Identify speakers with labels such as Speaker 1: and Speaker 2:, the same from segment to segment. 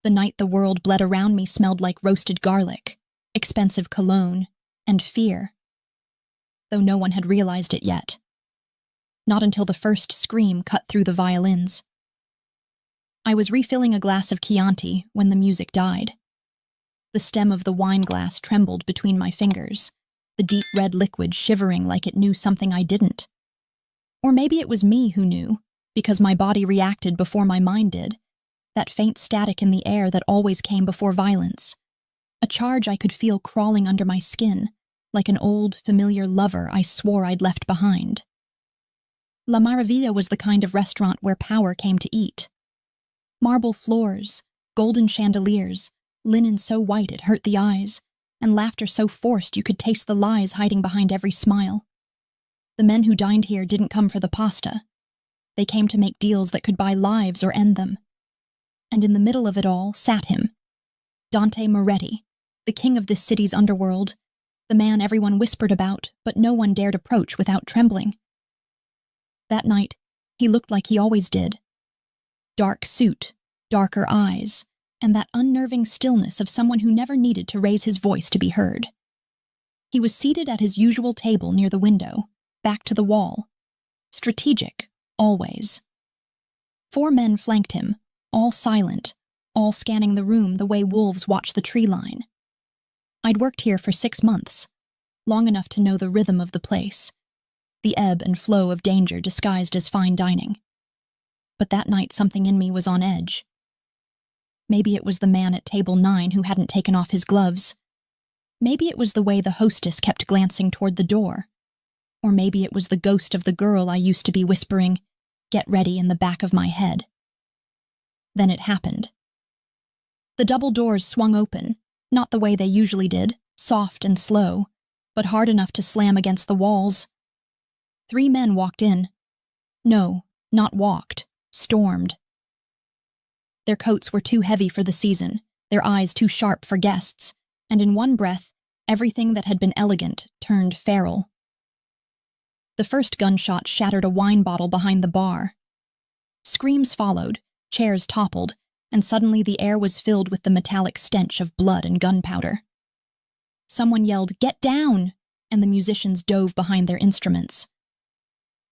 Speaker 1: The night the world bled around me smelled like roasted garlic, expensive cologne, and fear, though no one had realized it yet. Not until the first scream cut through the violins. I was refilling a glass of Chianti when the music died. The stem of the wine glass trembled between my fingers, the deep red liquid shivering like it knew something I didn't. Or maybe it was me who knew, because my body reacted before my mind did, that faint static in the air that always came before violence. A charge I could feel crawling under my skin, like an old, familiar lover I swore I'd left behind. La Maravilla was the kind of restaurant where power came to eat. Marble floors, golden chandeliers, linen so white it hurt the eyes, and laughter so forced you could taste the lies hiding behind every smile. The men who dined here didn't come for the pasta. They came to make deals that could buy lives or end them. And in the middle of it all sat him, Dante Moretti, the king of this city's underworld, the man everyone whispered about, but no one dared approach without trembling. That night, he looked like he always did. Dark suit, darker eyes, and that unnerving stillness of someone who never needed to raise his voice to be heard. He was seated at his usual table near the window, back to the wall. Strategic, always. 4 men flanked him, all silent, all scanning the room the way wolves watch the tree line. I'd worked here for 6 months, long enough to know the rhythm of the place, the ebb and flow of danger disguised as fine dining. But that night something in me was on edge. Maybe it was the man at table 9 who hadn't taken off his gloves. Maybe it was the way the hostess kept glancing toward the door. Or maybe it was the ghost of the girl I used to be whispering, "Get ready," in the back of my head. Then it happened. The double doors swung open, not the way they usually did, soft and slow, but hard enough to slam against the walls. 3 men walked in. No, not walked, stormed. Their coats were too heavy for the season, their eyes too sharp for guests, and in one breath, everything that had been elegant turned feral. The first gunshot shattered a wine bottle behind the bar. Screams followed, chairs toppled, and suddenly the air was filled with the metallic stench of blood and gunpowder. Someone yelled, "Get down!" and the musicians dove behind their instruments.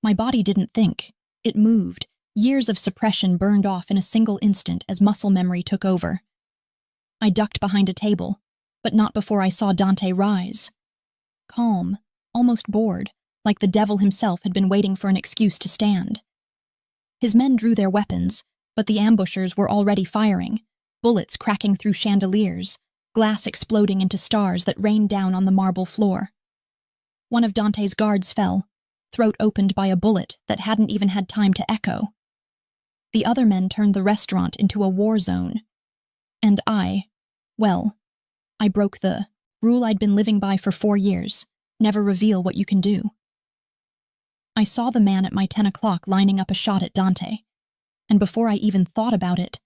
Speaker 1: My body didn't think. It moved. Years of suppression burned off in a single instant as muscle memory took over. I ducked behind a table, but not before I saw Dante rise. Calm, almost bored, like the devil himself had been waiting for an excuse to stand. His men drew their weapons, but the ambushers were already firing, bullets cracking through chandeliers, glass exploding into stars that rained down on the marble floor. One of Dante's guards fell, throat opened by a bullet that hadn't even had time to echo. The other men turned the restaurant into a war zone. And I broke the rule I'd been living by for 4 years, never reveal what you can do. I saw the man at my 10 o'clock lining up a shot at Dante, and before I even thought about it,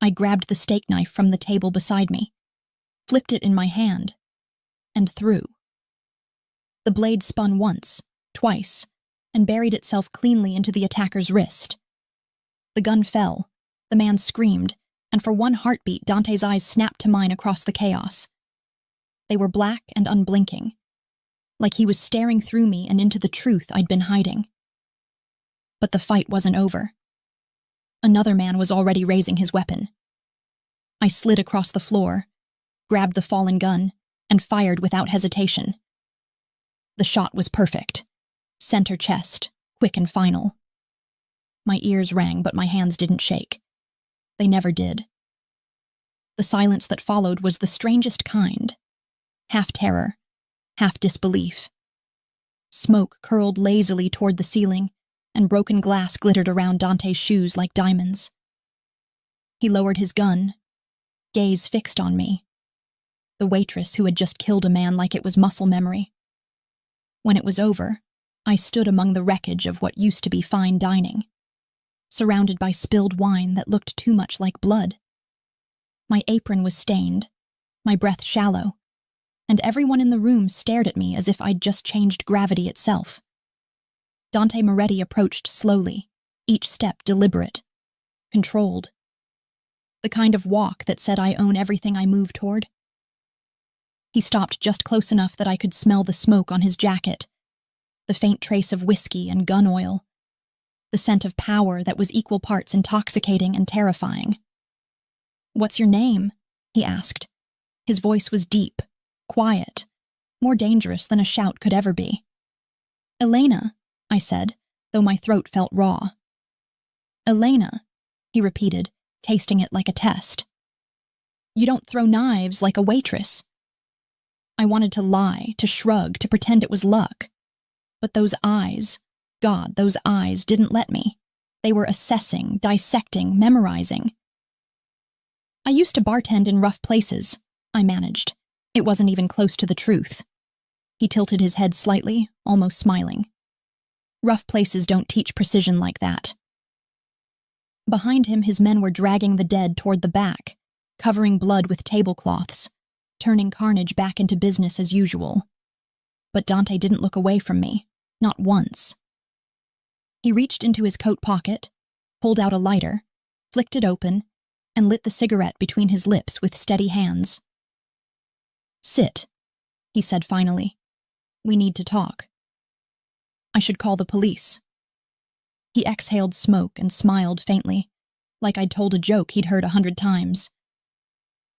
Speaker 1: I grabbed the steak knife from the table beside me, flipped it in my hand, and threw. The blade spun once, twice, and buried itself cleanly into the attacker's wrist. The gun fell, the man screamed, and for one heartbeat Dante's eyes snapped to mine across the chaos. They were black and unblinking, like he was staring through me and into the truth I'd been hiding. But the fight wasn't over. Another man was already raising his weapon. I slid across the floor, grabbed the fallen gun, and fired without hesitation. The shot was perfect. Center chest, quick and final. My ears rang, but my hands didn't shake. They never did. The silence that followed was the strangest kind. Half terror, half disbelief. Smoke curled lazily toward the ceiling, and broken glass glittered around Dante's shoes like diamonds. He lowered his gun, gaze fixed on me. The waitress who had just killed a man like it was muscle memory. When it was over, I stood among the wreckage of what used to be fine dining, surrounded by spilled wine that looked too much like blood. My apron was stained, my breath shallow, and everyone in the room stared at me as if I'd just changed gravity itself. Dante Moretti approached slowly, each step deliberate, controlled. The kind of walk that said I own everything I move toward. He stopped just close enough that I could smell the smoke on his jacket, the faint trace of whiskey and gun oil, the scent of power that was equal parts intoxicating and terrifying. "What's your name?" he asked. His voice was deep, quiet, more dangerous than a shout could ever be. "Elena," I said, though my throat felt raw. "Elena," he repeated, tasting it like a test. "You don't throw knives like a waitress." I wanted to lie, to shrug, to pretend it was luck. But those eyes, God, those eyes didn't let me. They were assessing, dissecting, memorizing. "I used to bartend in rough places," I managed. It wasn't even close to the truth. He tilted his head slightly, almost smiling. "Rough places don't teach precision like that." Behind him, his men were dragging the dead toward the back, covering blood with tablecloths, turning carnage back into business as usual. But Dante didn't look away from me, not once. He reached into his coat pocket, pulled out a lighter, flicked it open, and lit the cigarette between his lips with steady hands. "Sit," he said finally. "We need to talk." "I should call the police." He exhaled smoke and smiled faintly, like I'd told a joke he'd heard 100 times.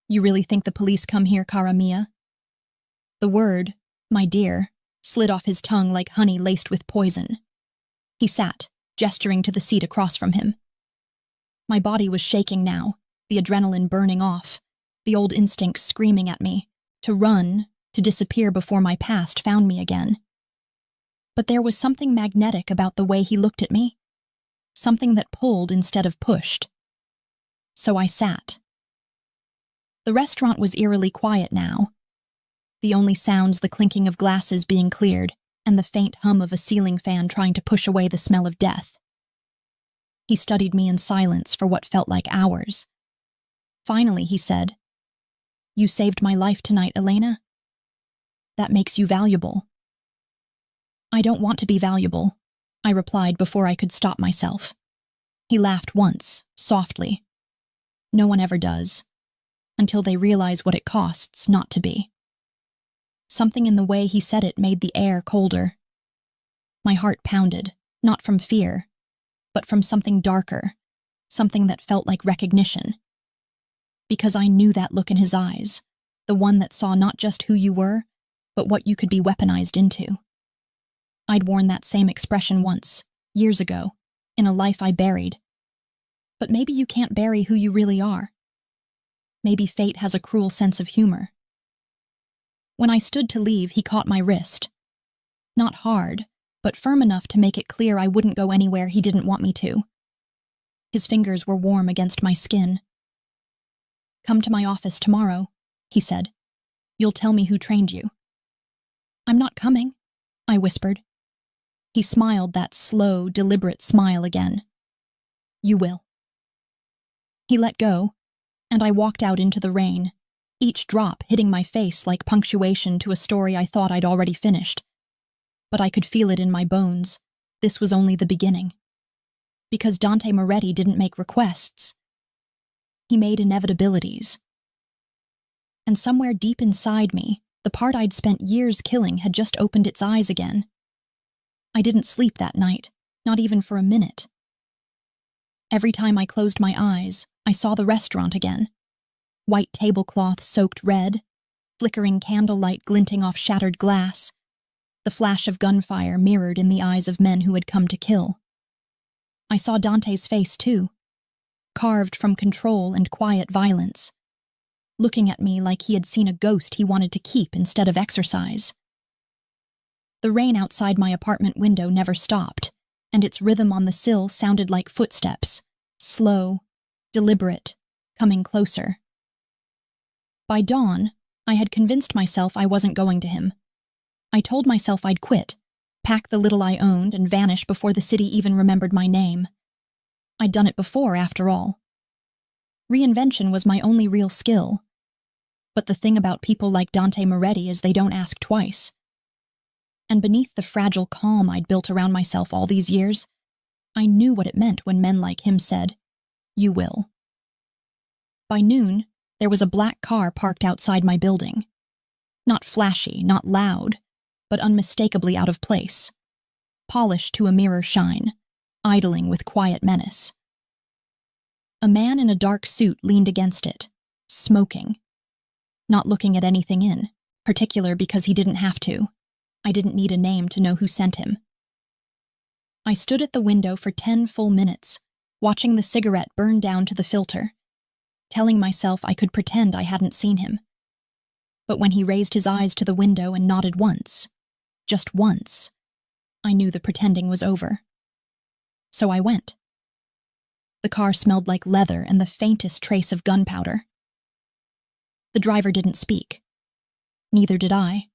Speaker 1: "You really think the police come here, cara mia?" The word, "my dear," slid off his tongue like honey laced with poison. He sat, gesturing to the seat across from him. My body was shaking now, the adrenaline burning off, the old instincts screaming at me, to run, to disappear before my past found me again. But there was something magnetic about the way he looked at me, something that pulled instead of pushed. So I sat. The restaurant was eerily quiet now, the only sounds the clinking of glasses being cleared and the faint hum of a ceiling fan trying to push away the smell of death. He studied me in silence for what felt like hours. Finally, he said, "You saved my life tonight, Elena. That makes you valuable." "I don't want to be valuable," I replied before I could stop myself. He laughed once, softly. No one ever does, until they realize what it costs not to be. Something in the way he said it made the air colder. My heart pounded, not from fear, but from something darker, something that felt like recognition. Because I knew that look in his eyes, the one that saw not just who you were, but what you could be weaponized into. I'd worn that same expression once, years ago, in a life I buried. But maybe you can't bury who you really are. Maybe fate has a cruel sense of humor. When I stood to leave, he caught my wrist. Not hard, but firm enough to make it clear I wouldn't go anywhere he didn't want me to. His fingers were warm against my skin. "Come to my office tomorrow," he said. "You'll tell me who trained you." "I'm not coming," I whispered. He smiled that slow, deliberate smile again. "You will." He let go, and I walked out into the rain, each drop hitting my face like punctuation to a story I thought I'd already finished. But I could feel it in my bones. This was only the beginning. Because Dante Moretti didn't make requests. He made inevitabilities. And somewhere deep inside me, the part I'd spent years killing had just opened its eyes again. I didn't sleep that night, not even for a minute. Every time I closed my eyes, I saw the restaurant again. White tablecloth soaked red, flickering candlelight glinting off shattered glass, the flash of gunfire mirrored in the eyes of men who had come to kill. I saw Dante's face, too, carved from control and quiet violence, looking at me like he had seen a ghost he wanted to keep instead of exorcise. The rain outside my apartment window never stopped, and its rhythm on the sill sounded like footsteps, slow, deliberate, coming closer. By dawn, I had convinced myself I wasn't going to him. I told myself I'd quit, pack the little I owned, and vanish before the city even remembered my name. I'd done it before, after all. Reinvention was my only real skill. But the thing about people like Dante Moretti is they don't ask twice. And beneath the fragile calm I'd built around myself all these years, I knew what it meant when men like him said, "You will." By noon, there was a black car parked outside my building. Not flashy, not loud, but unmistakably out of place. Polished to a mirror shine, idling with quiet menace. A man in a dark suit leaned against it, smoking. Not looking at anything in, particular because he didn't have to. I didn't need a name to know who sent him. I stood at the window for 10 full minutes, watching the cigarette burn down to the filter, telling myself I could pretend I hadn't seen him. But when he raised his eyes to the window and nodded once, just once, I knew the pretending was over. So I went. The car smelled like leather and the faintest trace of gunpowder. The driver didn't speak. Neither did I.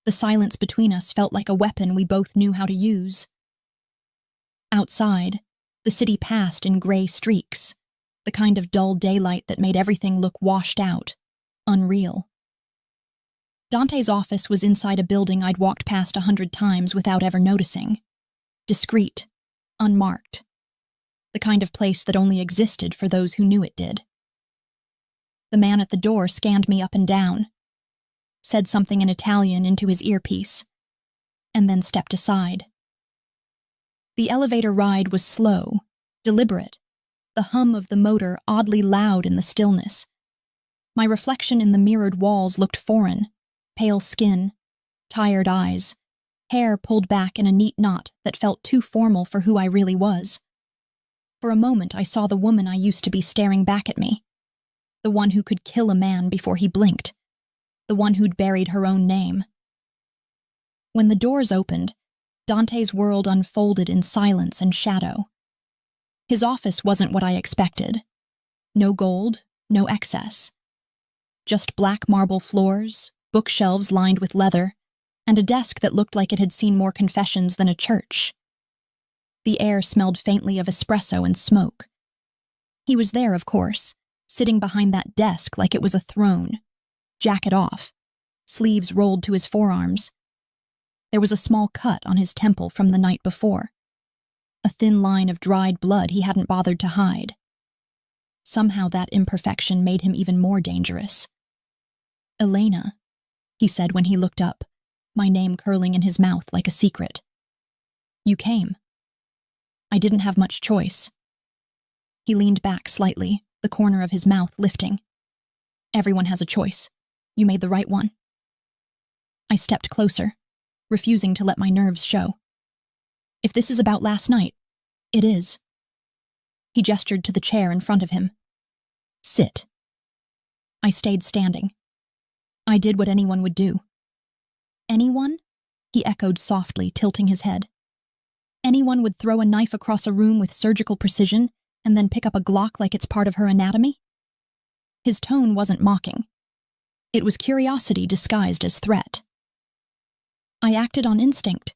Speaker 1: The silence between us felt like a weapon we both knew how to use. Outside, the city passed in gray streaks, the kind of dull daylight that made everything look washed out, unreal. Dante's office was inside a building I'd walked past 100 times without ever noticing. Discreet, unmarked. The kind of place that only existed for those who knew it did. The man at the door scanned me up and down, said something in Italian into his earpiece, and then stepped aside. The elevator ride was slow, deliberate, the hum of the motor oddly loud in the stillness. My reflection in the mirrored walls looked foreign, pale skin, tired eyes, hair pulled back in a neat knot that felt too formal for who I really was. For a moment I saw the woman I used to be staring back at me, the one who could kill a man before he blinked, the one who'd buried her own name. When the doors opened, Dante's world unfolded in silence and shadow. His office wasn't what I expected. No gold, no excess. Just black marble floors, bookshelves lined with leather, and a desk that looked like it had seen more confessions than a church. The air smelled faintly of espresso and smoke. He was there, of course, sitting behind that desk like it was a throne, jacket off, sleeves rolled to his forearms. There was a small cut on his temple from the night before, a thin line of dried blood he hadn't bothered to hide. Somehow that imperfection made him even more dangerous. "Elena," he said when he looked up, my name curling in his mouth like a secret. "You came." I didn't have much choice. He leaned back slightly, the corner of his mouth lifting. "Everyone has a choice. You made the right one." I stepped closer, refusing to let my nerves show. "If this is about last night, it is." He gestured to the chair in front of him. "Sit." I stayed standing. I did what anyone would do. "Anyone?" he echoed softly, tilting his head. "Anyone would throw a knife across a room with surgical precision and then pick up a Glock like it's part of her anatomy?" His tone wasn't mocking. It was curiosity disguised as threat. "I acted on instinct."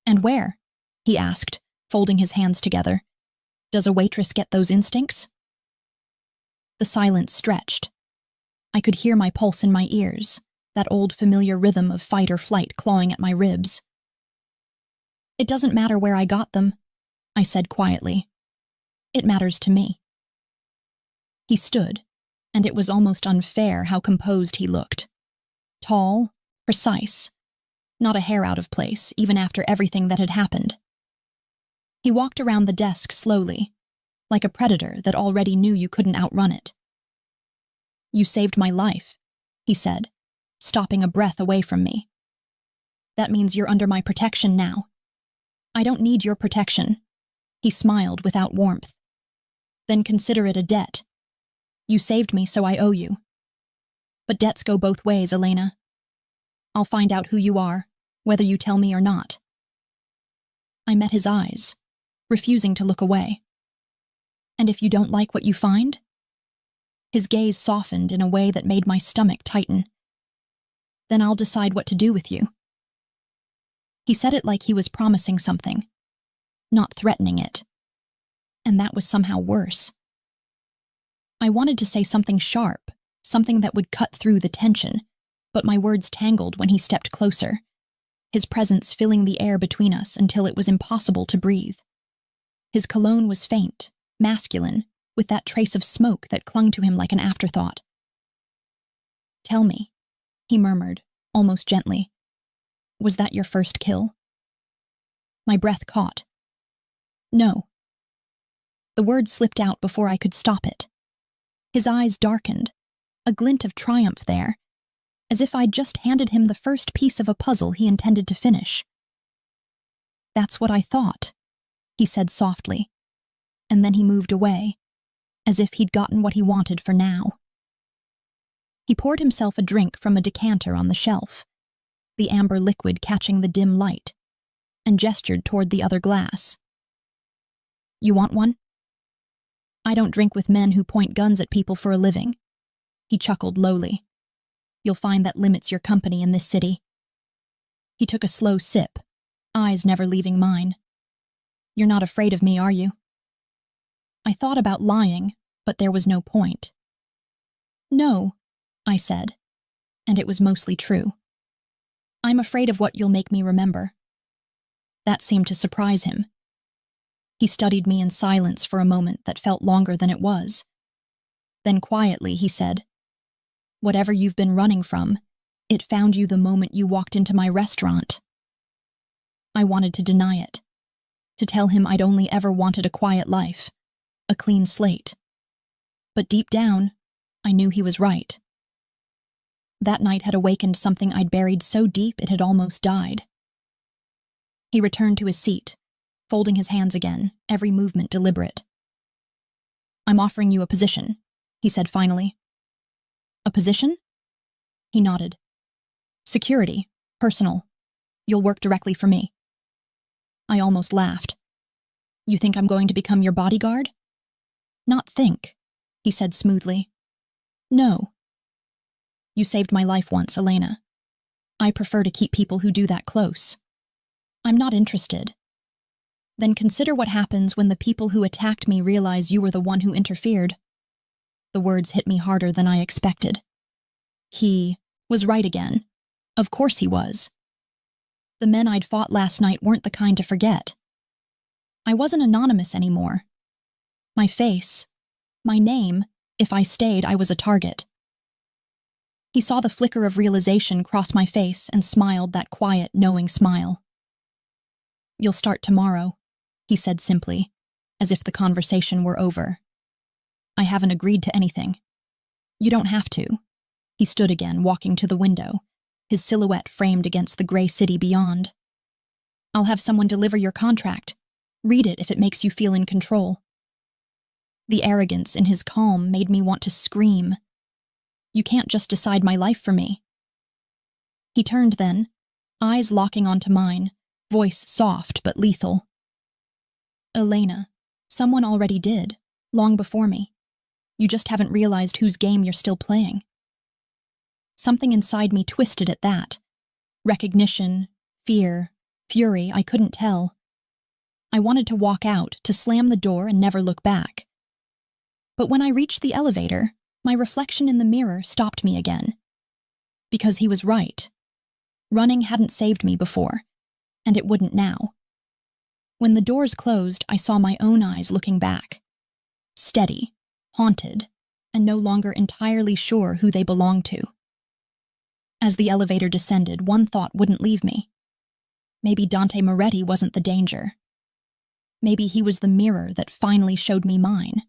Speaker 1: "And where?" he asked, folding his hands together. "Does a waitress get those instincts?" The silence stretched. I could hear my pulse in my ears, that old familiar rhythm of fight or flight clawing at my ribs. "It doesn't matter where I got them," I said quietly. "It matters to me." He stood, and it was almost unfair how composed he looked. Tall, precise, not a hair out of place, even after everything that had happened. He walked around the desk slowly, like a predator that already knew you couldn't outrun it. "You saved my life," he said, stopping a breath away from me. "That means you're under my protection now." "I don't need your protection." He smiled without warmth. "Then consider it a debt. You saved me, so I owe you. But debts go both ways, Elena. I'll find out who you are, whether you tell me or not." I met his eyes, refusing to look away. "And if you don't like what you find?" His gaze softened in a way that made my stomach tighten. "Then I'll decide what to do with you." He said it like he was promising something, not threatening it. And that was somehow worse. I wanted to say something sharp, something that would cut through the tension, but my words tangled when he stepped closer, his presence filling the air between us until it was impossible to breathe. His cologne was faint, masculine, with that trace of smoke that clung to him like an afterthought. "Tell me," he murmured, almost gently. "Was that your first kill?" My breath caught. "No." The word slipped out before I could stop it. His eyes darkened, a glint of triumph there, as if I'd just handed him the first piece of a puzzle he intended to finish. "That's what I thought," he said softly, and then he moved away, as if he'd gotten what he wanted for now. He poured himself a drink from a decanter on the shelf, the amber liquid catching the dim light, and gestured toward the other glass. "You want one?" "I don't drink with men who point guns at people for a living." He chuckled lowly. "You'll find that limits your company in this city." He took a slow sip, eyes never leaving mine. "You're not afraid of me, are you?" I thought about lying, but there was no point. "No," I said, and it was mostly true. "I'm afraid of what you'll make me remember." That seemed to surprise him. He studied me in silence for a moment that felt longer than it was. Then quietly he said, "Whatever you've been running from, it found you the moment you walked into my restaurant." I wanted to deny it, to tell him I'd only ever wanted a quiet life, a clean slate. But deep down, I knew he was right. That night had awakened something I'd buried so deep it had almost died. He returned to his seat, folding his hands again, every movement deliberate. "I'm offering you a position," he said finally. "A position?" He nodded. "Security, personal. You'll work directly for me." I almost laughed. "You think I'm going to become your bodyguard?" "Not think," he said smoothly. "No." "You saved my life once, Elena. I prefer to keep people who do that close. I'm not interested." "Then consider what happens when the people who attacked me realize you were the one who interfered." The words hit me harder than I expected. He was right again. Of course he was. The men I'd fought last night weren't the kind to forget. I wasn't anonymous anymore. My face, my name, if I stayed, I was a target. He saw the flicker of realization cross my face and smiled that quiet, knowing smile. "You'll start tomorrow," he said simply, as if the conversation were over. "I haven't agreed to anything." "You don't have to." He stood again, walking to the window, his silhouette framed against the gray city beyond. "I'll have someone deliver your contract. Read it if it makes you feel in control." The arrogance in his calm made me want to scream. "You can't just decide my life for me." He turned then, eyes locking onto mine, voice soft but lethal. "Elena, someone already did, long before me. You just haven't realized whose game you're still playing." Something inside me twisted at that. Recognition, fear, fury, I couldn't tell. I wanted to walk out, to slam the door and never look back. But when I reached the elevator, my reflection in the mirror stopped me again. Because he was right. Running hadn't saved me before, and it wouldn't now. When the doors closed, I saw my own eyes looking back. Steady, haunted, and no longer entirely sure who they belonged to. As the elevator descended, one thought wouldn't leave me. Maybe Dante Moretti wasn't the danger. Maybe he was the mirror that finally showed me mine.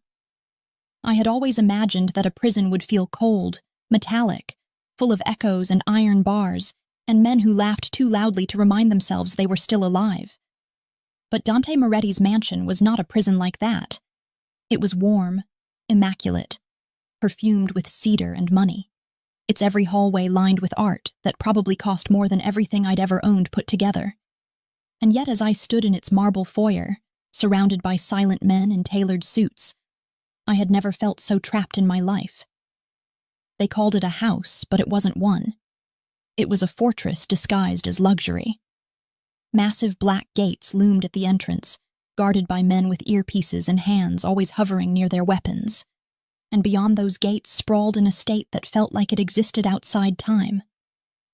Speaker 1: I had always imagined that a prison would feel cold, metallic, full of echoes and iron bars, and men who laughed too loudly to remind themselves they were still alive. But Dante Moretti's mansion was not a prison like that. It was warm, immaculate, perfumed with cedar and money. Its every hallway lined with art that probably cost more than everything I'd ever owned put together. And yet as I stood in its marble foyer, surrounded by silent men in tailored suits, I had never felt so trapped in my life. They called it a house, but it wasn't one. It was a fortress disguised as luxury. Massive black gates loomed at the entrance, guarded by men with earpieces and hands always hovering near their weapons. And beyond those gates sprawled an estate that felt like it existed outside time.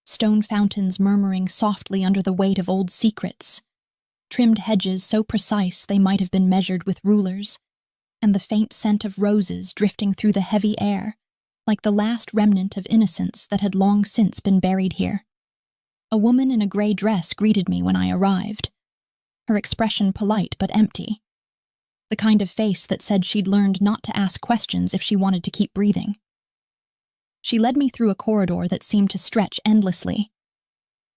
Speaker 1: Stone fountains murmuring softly under the weight of old secrets. Trimmed hedges so precise they might have been measured with rulers. and the faint scent of roses drifting through the heavy air, like the last remnant of innocence that had long since been buried here. A woman in a gray dress greeted me when I arrived, her expression polite but empty, the kind of face that said she'd learned not to ask questions if she wanted to keep breathing. She led me through a corridor that seemed to stretch endlessly,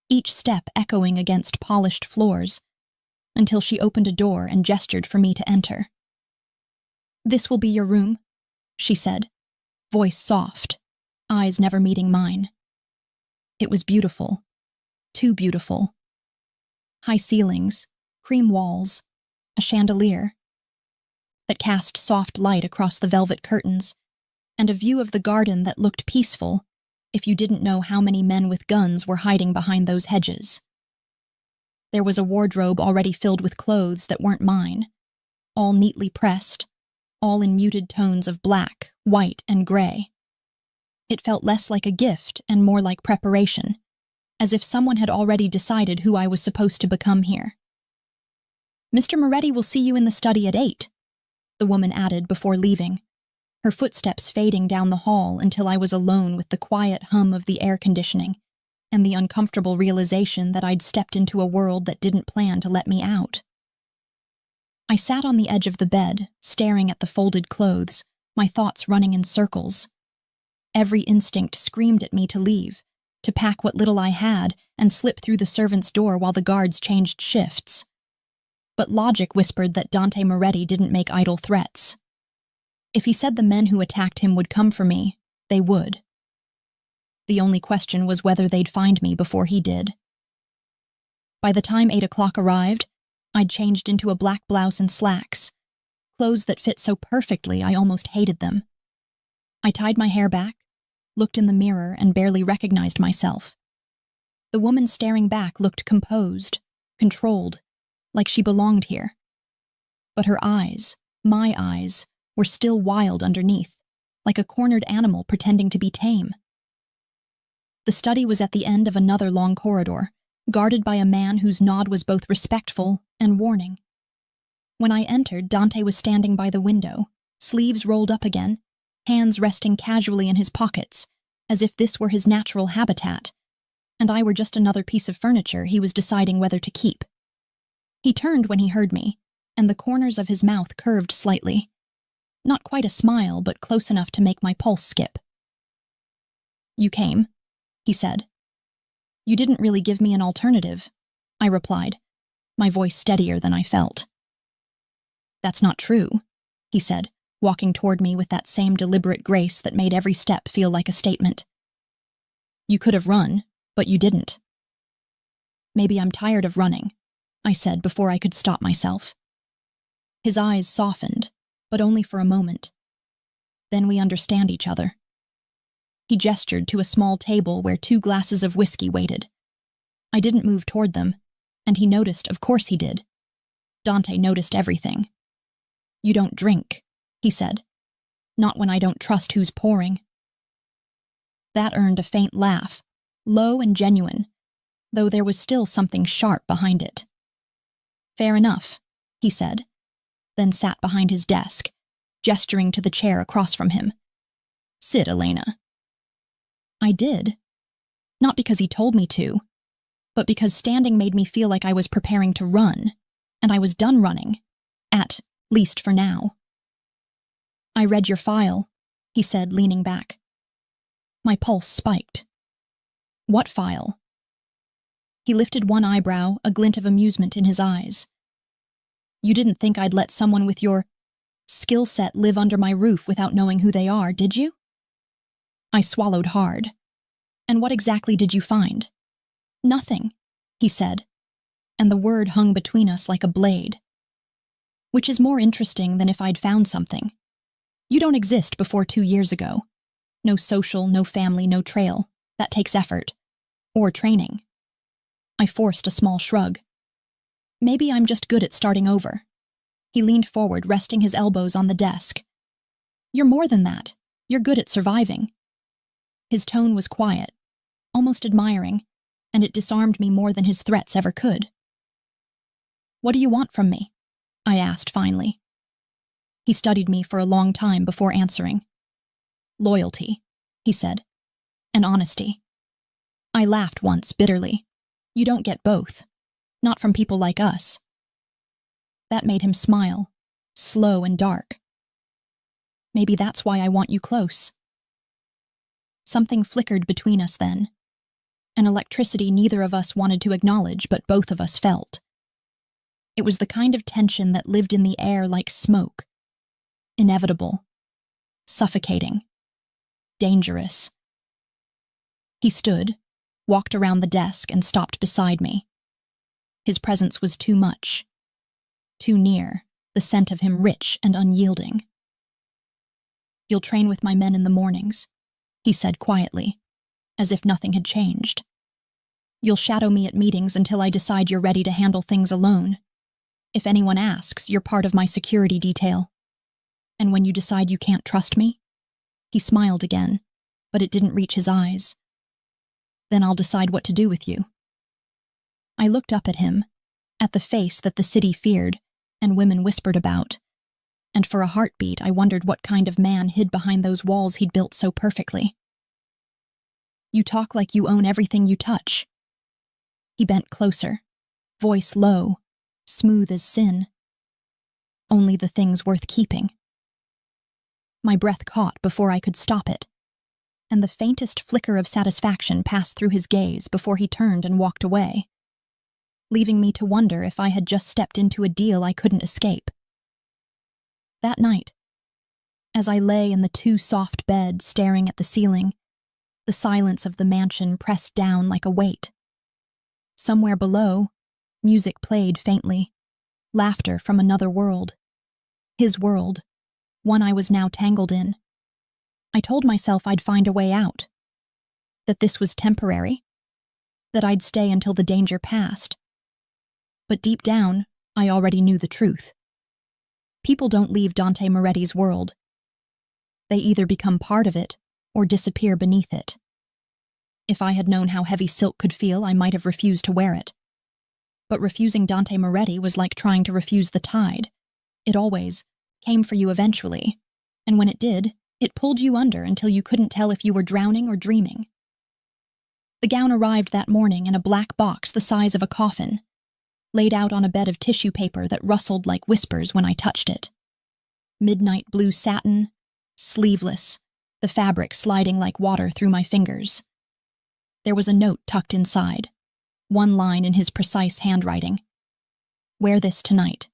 Speaker 1: each step echoing against polished floors, until she opened a door and gestured for me to enter. "This will be your room," she said, voice soft, eyes never meeting mine. It was beautiful, too beautiful. High ceilings, cream walls, a chandelier that cast soft light across the velvet curtains, and a view of the garden that looked peaceful if you didn't know how many men with guns were hiding behind those hedges. There was a wardrobe already filled with clothes that weren't mine, all neatly pressed, all in muted tones of black, white, and gray. It felt less like a gift and more like preparation, as if someone had already decided who I was supposed to become here. "Mr. Moretti will see you in the study at 8, the woman added before leaving, her footsteps fading down the hall until I was alone with the quiet hum of the air conditioning and the uncomfortable realization that I'd stepped into a world that didn't plan to let me out. I sat on the edge of the bed, staring at the folded clothes, my thoughts running in circles. Every instinct screamed at me to leave, to pack what little I had and slip through the servant's door while the guards changed shifts. But logic whispered that Dante Moretti didn't make idle threats. If he said the men who attacked him would come for me, they would. The only question was whether they'd find me before he did. By the time 8 o'clock arrived, I'd changed into a black blouse and slacks, clothes that fit so perfectly I almost hated them. I tied my hair back, looked in the mirror, and barely recognized myself. The woman staring back looked composed, controlled, like she belonged here. But her eyes, my eyes, were still wild underneath, like a cornered animal pretending to be tame. The study was at the end of another long corridor, guarded by a man whose nod was both respectful and warning. When I entered, Dante was standing by the window, sleeves rolled up again, hands resting casually in his pockets, as if this were his natural habitat, and I were just another piece of furniture he was deciding whether to keep. He turned when he heard me, and the corners of his mouth curved slightly. Not quite a smile, but close enough to make my pulse skip. "You came," he said. "You didn't really give me an alternative," I replied, my voice steadier than I felt. "That's not true," he said, walking toward me with that same deliberate grace that made every step feel like a statement. "You could have run, but you didn't." "Maybe I'm tired of running," I said before I could stop myself. His eyes softened, but only for a moment. "Then we understand each other." He gestured to a small table where 2 glasses of whiskey waited. I didn't move toward them, and he noticed, of course he did. Dante noticed everything. "You don't drink," he said. "Not when I don't trust who's pouring." That earned a faint laugh, low and genuine, though there was still something sharp behind it. "Fair enough," he said, then sat behind his desk, gesturing to the chair across from him. "Sit, Elena." I did. Not because he told me to, but because standing made me feel like I was preparing to run, and I was done running, at least for now. "I read your file," he said, leaning back. My pulse spiked. "What file?" He lifted one eyebrow, a glint of amusement in his eyes. "You didn't think I'd let someone with your skill set live under my roof without knowing who they are, did you?" I swallowed hard. "And what exactly did you find?" "Nothing," he said, and the word hung between us like a blade. "Which is more interesting than if I'd found something. You don't exist before 2 years ago. No social, no family, no trail. That takes effort. Or training." I forced a small shrug. "Maybe I'm just good at starting over." He leaned forward, resting his elbows on the desk. "You're more than that. You're good at surviving." His tone was quiet, almost admiring, and it disarmed me more than his threats ever could. "What do you want from me?" I asked finally. He studied me for a long time before answering. Loyalty, he said, and honesty. I laughed once bitterly. You don't get both. Not from people like us. That made him smile, slow and dark. Maybe that's why I want you close. Something flickered between us then, an electricity neither of us wanted to acknowledge but both of us felt. It was the kind of tension that lived in the air like smoke. Inevitable. Suffocating. Dangerous. He stood, walked around the desk, and stopped beside me. His presence was too much. Too near, the scent of him rich and unyielding. You'll train with my men in the mornings, he said quietly, as if nothing had changed. You'll shadow me at meetings until I decide you're ready to handle things alone. If anyone asks, you're part of my security detail. And when you decide you can't trust me, he smiled again, but it didn't reach his eyes. Then I'll decide what to do with you. I looked up at him, at the face that the city feared and women whispered about, and for a heartbeat I wondered what kind of man hid behind those walls he'd built so perfectly. You talk like you own everything you touch. He bent closer, voice low, smooth as sin. Only the things worth keeping. My breath caught before I could stop it, and the faintest flicker of satisfaction passed through his gaze before he turned and walked away, leaving me to wonder if I had just stepped into a deal I couldn't escape. That night, as I lay in the too-soft bed staring at the ceiling, the silence of the mansion pressed down like a weight. Somewhere below, music played faintly, laughter from another world. His world, one I was now tangled in. I told myself I'd find a way out, that this was temporary, that I'd stay until the danger passed. But deep down, I already knew the truth. People don't leave Dante Moretti's world. They either become part of it or disappear beneath it. If I had known how heavy silk could feel, I might have refused to wear it. But refusing Dante Moretti was like trying to refuse the tide. It always came for you eventually, and when it did, it pulled you under until you couldn't tell if you were drowning or dreaming. The gown arrived that morning in a black box the size of a coffin, laid out on a bed of tissue paper that rustled like whispers when I touched it. Midnight blue satin, sleeveless, the fabric sliding like water through my fingers. There was a note tucked inside, one line in his precise handwriting. Wear this tonight,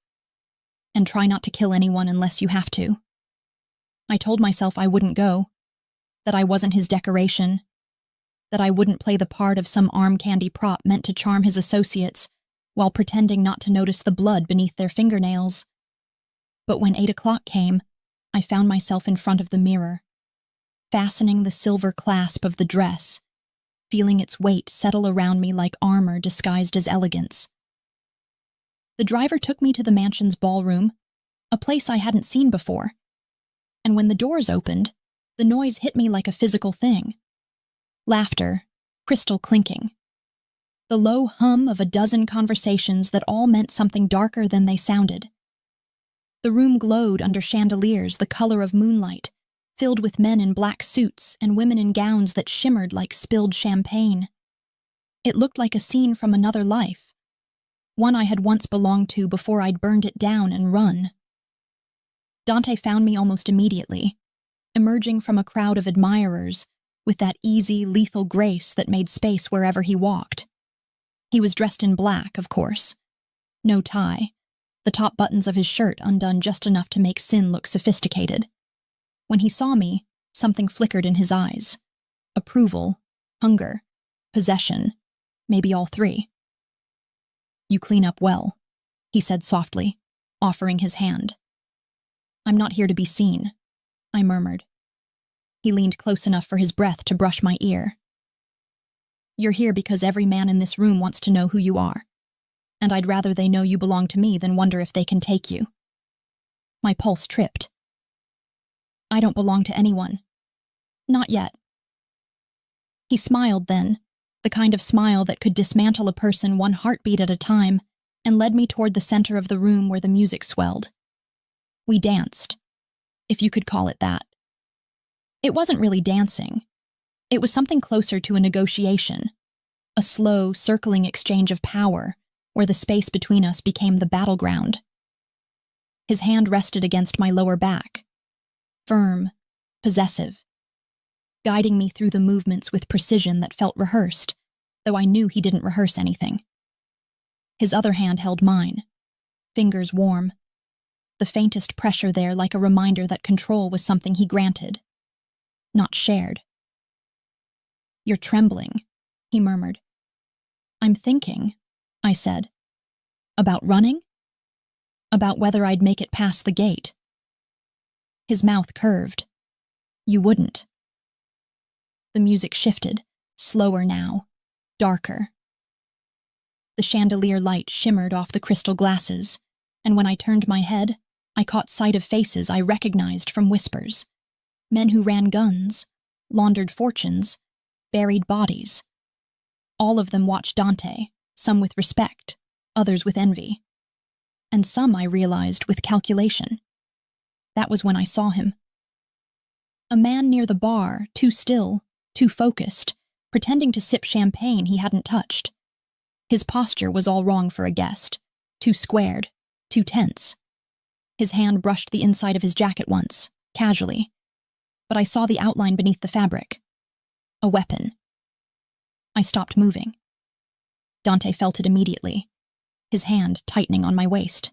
Speaker 1: and try not to kill anyone unless you have to. I told myself I wouldn't go, that I wasn't his decoration, that I wouldn't play the part of some arm candy prop meant to charm his associates while pretending not to notice the blood beneath their fingernails. But when 8 o'clock came, I found myself in front of the mirror, fastening the silver clasp of the dress, feeling its weight settle around me like armor disguised as elegance. The driver took me to the mansion's ballroom, a place I hadn't seen before, and when the doors opened, the noise hit me like a physical thing. Laughter, crystal clinking. The low hum of a dozen conversations that all meant something darker than they sounded. The room glowed under chandeliers the color of moonlight, filled with men in black suits and women in gowns that shimmered like spilled champagne. It looked like a scene from another life, one I had once belonged to before I'd burned it down and run. Dante found me almost immediately, emerging from a crowd of admirers with that easy, lethal grace that made space wherever he walked. He was dressed in black, of course. No tie, the top buttons of his shirt undone just enough to make Sin look sophisticated. When he saw me, something flickered in his eyes. Approval, hunger, possession, maybe all three. You clean up well, he said softly, offering his hand. I'm not here to be seen, I murmured. He leaned close enough for his breath to brush my ear. You're here because every man in this room wants to know who you are, and I'd rather they know you belong to me than wonder if they can take you. My pulse tripped. I don't belong to anyone. Not yet. He smiled then, the kind of smile that could dismantle a person one heartbeat at a time, and led me toward the center of the room where the music swelled. We danced, if you could call it that. It wasn't really dancing. It was something closer to a negotiation, a slow, circling exchange of power where the space between us became the battleground. His hand rested against my lower back, firm, possessive, guiding me through the movements with precision that felt rehearsed, though I knew he didn't rehearse anything. His other hand held mine, fingers warm, the faintest pressure there like a reminder that control was something he granted, not shared. "You're trembling," he murmured. "I'm thinking," I said. "About running? About whether I'd make it past the gate." His mouth curved. "You wouldn't." The music shifted, slower now, darker. The chandelier light shimmered off the crystal glasses, and when I turned my head, I caught sight of faces I recognized from whispers. Men who ran guns, laundered fortunes, buried bodies. All of them watched Dante, some with respect, others with envy. And some, I realized, with calculation. That was when I saw him. A man near the bar, too still, too focused, pretending to sip champagne he hadn't touched. His posture was all wrong for a guest, too squared, too tense. His hand brushed the inside of his jacket once, casually, but I saw the outline beneath the fabric. A weapon. I stopped moving. Dante felt it immediately, his hand tightening on my waist.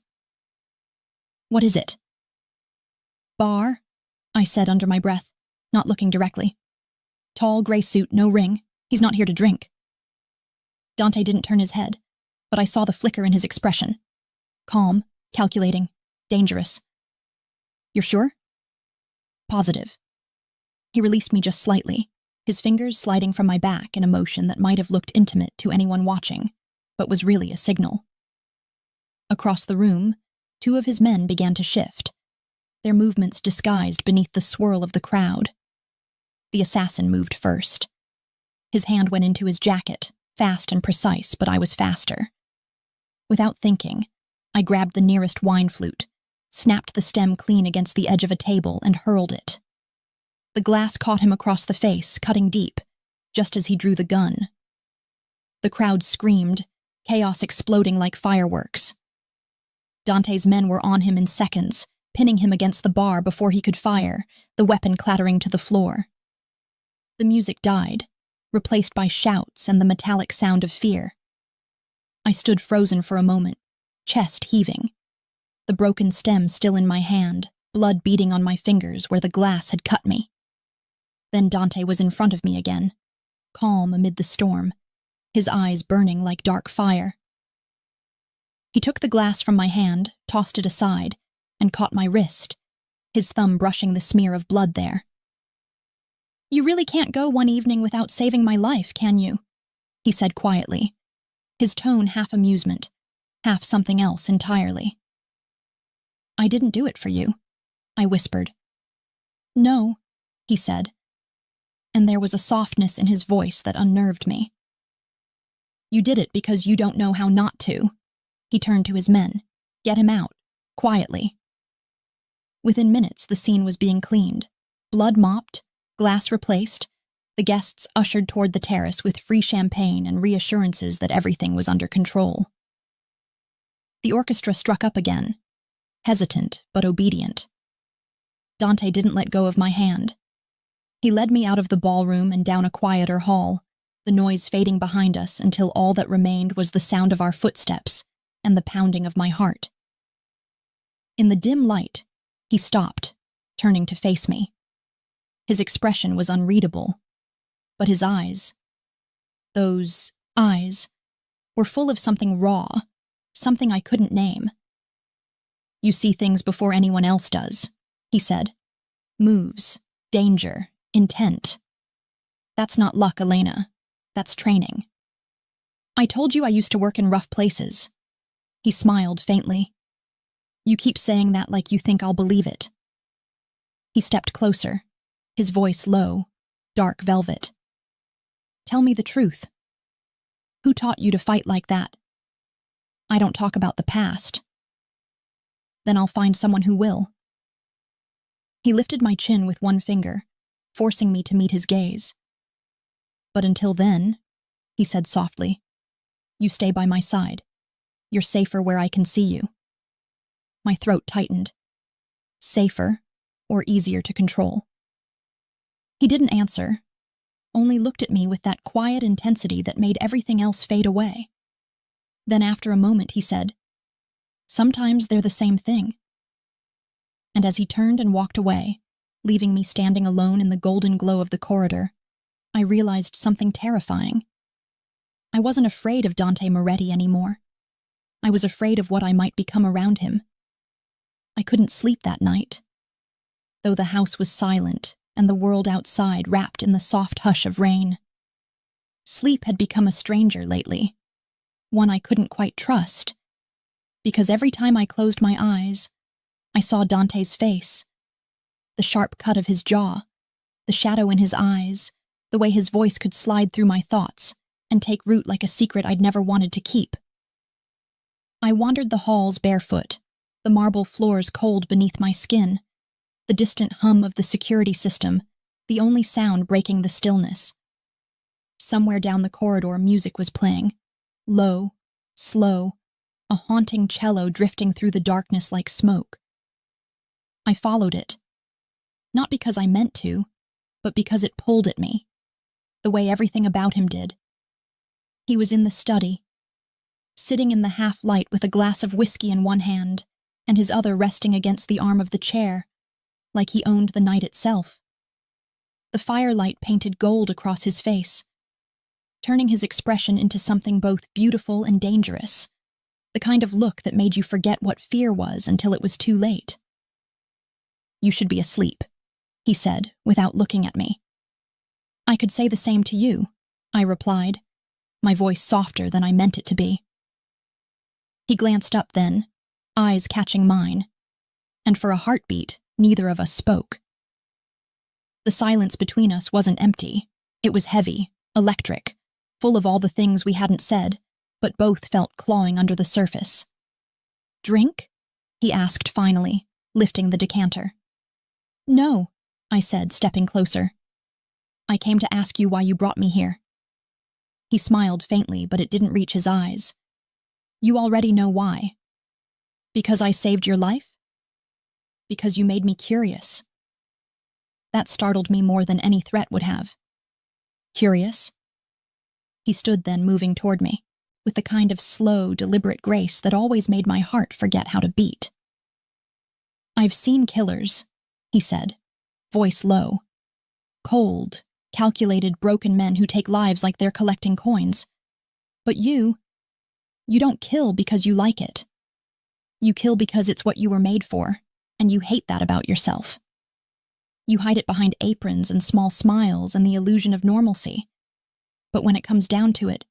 Speaker 1: "What is it?" "Bar," I said under my breath, not looking directly. "Tall, gray suit, no ring. He's not here to drink." Dante didn't turn his head, but I saw the flicker in his expression. Calm, calculating, dangerous. "You're sure?" "Positive." He released me just slightly, his fingers sliding from my back in a motion that might have looked intimate to anyone watching, but was really a signal. Across the room, two of his men began to shift, their movements disguised beneath the swirl of the crowd. The assassin moved first. His hand went into his jacket, fast and precise, but I was faster. Without thinking, I grabbed the nearest wine flute, snapped the stem clean against the edge of a table, and hurled it. The glass caught him across the face, cutting deep, just as he drew the gun. The crowd screamed, chaos exploding like fireworks. Dante's men were on him in seconds, pinning him against the bar before he could fire, the weapon clattering to the floor. The music died, replaced by shouts and the metallic sound of fear. I stood frozen for a moment, chest heaving, the broken stem still in my hand, blood beating on my fingers where the glass had cut me. Then Dante was in front of me again, calm amid the storm, his eyes burning like dark fire. He took the glass from my hand, tossed it aside, and caught my wrist, his thumb brushing the smear of blood there. "You really can't go one evening without saving my life, can you?" he said quietly, his tone half amusement, half something else entirely. "I didn't do it for you," I whispered. "No," he said, and there was a softness in his voice that unnerved me. "You did it because you don't know how not to." He turned to his men. "Get him out, quietly." Within minutes, the scene was being cleaned, blood mopped, glass replaced, the guests ushered toward the terrace with free champagne and reassurances that everything was under control. The orchestra struck up again, hesitant but obedient. Dante didn't let go of my hand. He led me out of the ballroom and down a quieter hall, the noise fading behind us until all that remained was the sound of our footsteps and the pounding of my heart. In the dim light, he stopped, turning to face me. His expression was unreadable, but his eyes, those eyes, were full of something raw, something I couldn't name. "You see things before anyone else does," he said. "Moves, danger, intent. That's not luck, Elena. That's training. I told you I used to work in rough places." He smiled faintly. "You keep saying that like you think I'll believe it." He stepped closer, his voice low, dark velvet. "Tell me the truth. Who taught you to fight like that?" "I don't talk about the past." "Then I'll find someone who will." He lifted my chin with one finger, forcing me to meet his gaze. "But until then," he said softly, "you stay by my side. You're safer where I can see you." My throat tightened. Safer, or easier to control? He didn't answer, only looked at me with that quiet intensity that made everything else fade away. Then after a moment he said, "Sometimes they're the same thing." And as he turned and walked away, leaving me standing alone in the golden glow of the corridor, I realized something terrifying. I wasn't afraid of Dante Moretti anymore. I was afraid of what I might become around him. I couldn't sleep that night, though the house was silent and the world outside wrapped in the soft hush of rain. Sleep had become a stranger lately, one I couldn't quite trust, because every time I closed my eyes, I saw Dante's face, the sharp cut of his jaw, the shadow in his eyes, the way his voice could slide through my thoughts and take root like a secret I'd never wanted to keep. I wandered the halls barefoot, the marble floors cold beneath my skin, the distant hum of the security system, the only sound breaking the stillness. Somewhere down the corridor, music was playing, low, slow, a haunting cello drifting through the darkness like smoke. I followed it, not because I meant to, but because it pulled at me, the way everything about him did. He was in the study, sitting in the half-light with a glass of whiskey in one hand and his other resting against the arm of the chair, like he owned the night itself. The firelight painted gold across his face, turning his expression into something both beautiful and dangerous, the kind of look that made you forget what fear was until it was too late. "You should be asleep," he said, without looking at me. "I could say the same to you," I replied, my voice softer than I meant it to be. He glanced up then, eyes catching mine, and for a heartbeat, neither of us spoke. The silence between us wasn't empty. It was heavy, electric, full of all the things we hadn't said, but both felt clawing under the surface. "Drink?" he asked finally, lifting the decanter. "No," I said, stepping closer. "I came to ask you why you brought me here." He smiled faintly, but it didn't reach his eyes. "You already know why. Because I saved your life? Because you made me curious." That startled me more than any threat would have. "Curious?" He stood then, moving toward me, with the kind of slow, deliberate grace that always made my heart forget how to beat. "I've seen killers," he said, voice low. "Cold, calculated, broken men who take lives like they're collecting coins. But you don't kill because you like it. You kill because it's what you were made for, and you hate that about yourself. You hide it behind aprons and small smiles and the illusion of normalcy. But when it comes down to it,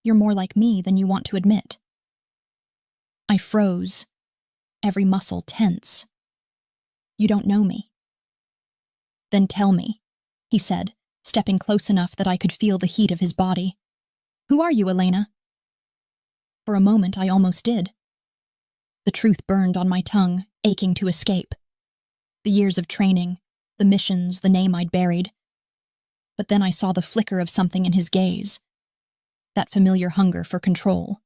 Speaker 1: you're more like me than you want to admit." I froze, every muscle tense. "You don't know me." "Then tell me," he said, stepping close enough that I could feel the heat of his body. "Who are you, Elena?" For a moment, I almost did. The truth burned on my tongue, aching to escape. The years of training, the missions, the name I'd buried. But then I saw the flicker of something in his gaze, that familiar hunger for control,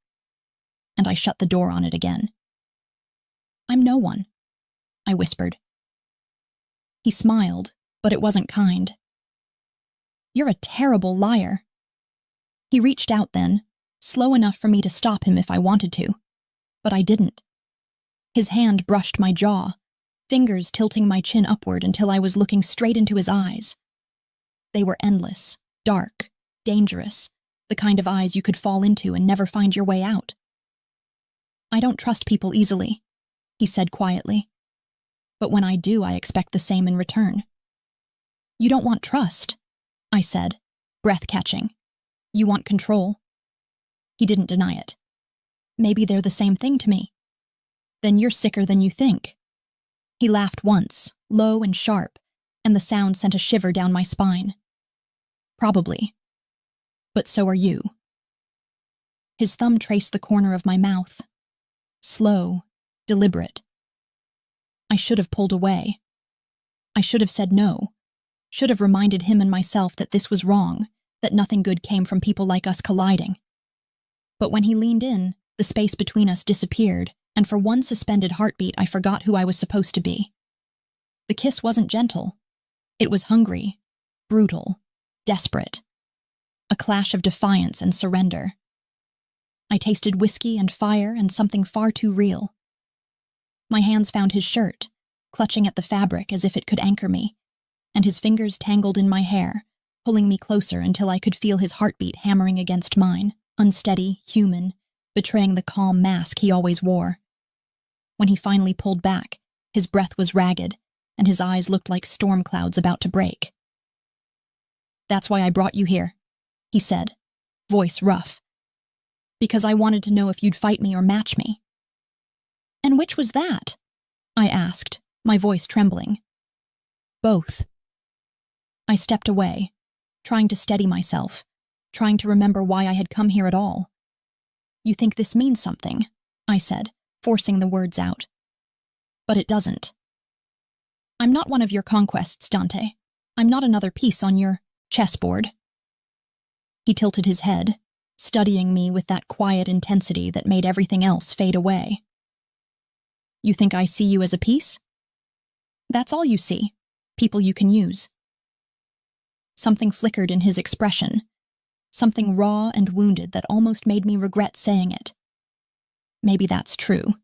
Speaker 1: and I shut the door on it again. "I'm no one," I whispered. He smiled, but it wasn't kind. "You're a terrible liar." He reached out then, slow enough for me to stop him if I wanted to, but I didn't. His hand brushed my jaw, fingers tilting my chin upward until I was looking straight into his eyes. They were endless, dark, dangerous, the kind of eyes you could fall into and never find your way out. "I don't trust people easily," he said quietly. "But when I do, I expect the same in return." "You don't want trust," I said, breath catching. "You want control." He didn't deny it. "Maybe they're the same thing to me." "Then you're sicker than you think." He laughed once, low and sharp, and the sound sent a shiver down my spine. "Probably. But so are you." His thumb traced the corner of my mouth. Slow, deliberate. I should have pulled away, I should have said no. Should have reminded him and myself that this was wrong, that nothing good came from people like us colliding. But when he leaned in, the space between us disappeared, and for one suspended heartbeat I forgot who I was supposed to be. The kiss wasn't gentle. It was hungry, brutal, desperate. A clash of defiance and surrender. I tasted whiskey and fire and something far too real. My hands found his shirt, clutching at the fabric as if it could anchor me, and his fingers tangled in my hair, pulling me closer until I could feel his heartbeat hammering against mine, unsteady, human, betraying the calm mask he always wore. When he finally pulled back, his breath was ragged, and his eyes looked like storm clouds about to break. "That's why I brought you here," he said, voice rough. "Because I wanted to know if you'd fight me or match me." "And which was that?" I asked, my voice trembling. "Both." I stepped away, trying to steady myself, trying to remember why I had come here at all. "You think this means something," I said, forcing the words out. "But it doesn't. I'm not one of your conquests, Dante. I'm not another piece on your chessboard." He tilted his head, studying me with that quiet intensity that made everything else fade away. "You think I see you as a piece? That's all you see, people you can use." Something flickered in his expression, something raw and wounded that almost made me regret saying it. "Maybe that's true,"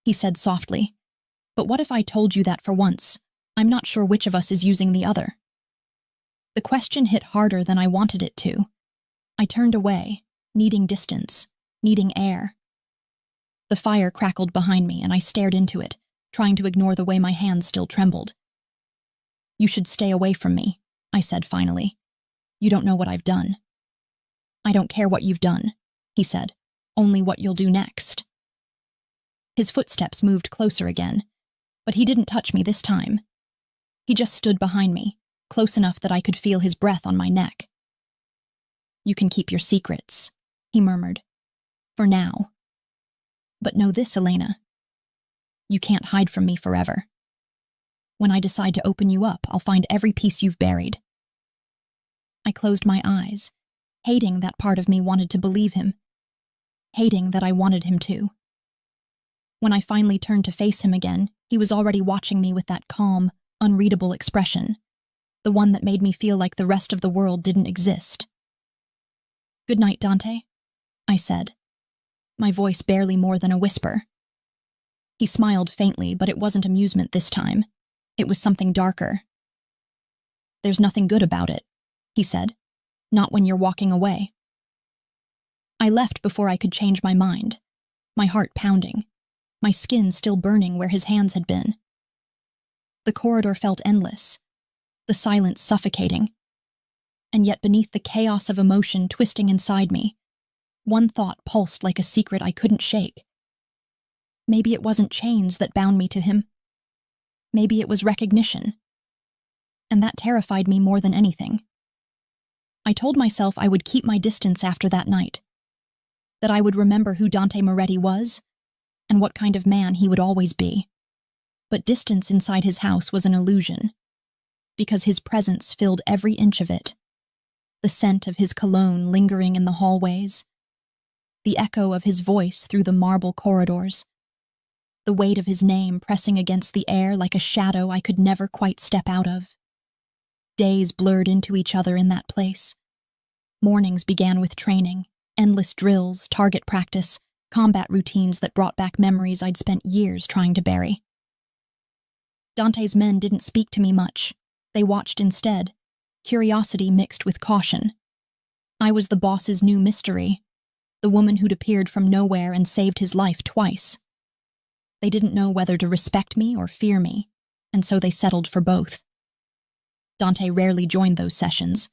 Speaker 1: he said softly. "But what if I told you that for once, I'm not sure which of us is using the other?" The question hit harder than I wanted it to. I turned away, needing distance, needing air. The fire crackled behind me and I stared into it, trying to ignore the way my hands still trembled. "You should stay away from me," I said finally. "You don't know what I've done." "I don't care what you've done," he said, "only what you'll do next." His footsteps moved closer again, but he didn't touch me this time. He just stood behind me, close enough that I could feel his breath on my neck. "You can keep your secrets," he murmured. "For now. But know this, Elena. You can't hide from me forever. When I decide to open you up, I'll find every piece you've buried." I closed my eyes, hating that part of me wanted to believe him, hating that I wanted him to. When I finally turned to face him again, he was already watching me with that calm, unreadable expression, the one that made me feel like the rest of the world didn't exist. "Good night, Dante," I said, my voice barely more than a whisper. He smiled faintly, but it wasn't amusement this time. It was something darker. "There's nothing good about it," he said. "Not when you're walking away." I left before I could change my mind, my heart pounding, my skin still burning where his hands had been. The corridor felt endless, the silence suffocating. And yet beneath the chaos of emotion twisting inside me, one thought pulsed like a secret I couldn't shake. Maybe it wasn't chains that bound me to him. Maybe it was recognition. And that terrified me more than anything. I told myself I would keep my distance after that night, that I would remember who Dante Moretti was, and what kind of man he would always be. But distance inside his house was an illusion, because his presence filled every inch of it. The scent of his cologne lingering in the hallways, the echo of his voice through the marble corridors, the weight of his name pressing against the air like a shadow I could never quite step out of. Days blurred into each other in that place. Mornings began with training, endless drills, target practice, combat routines that brought back memories I'd spent years trying to bury. Dante's men didn't speak to me much. They watched instead, curiosity mixed with caution. I was the boss's new mystery, the woman who'd appeared from nowhere and saved his life twice. They didn't know whether to respect me or fear me, and so they settled for both. Dante rarely joined those sessions,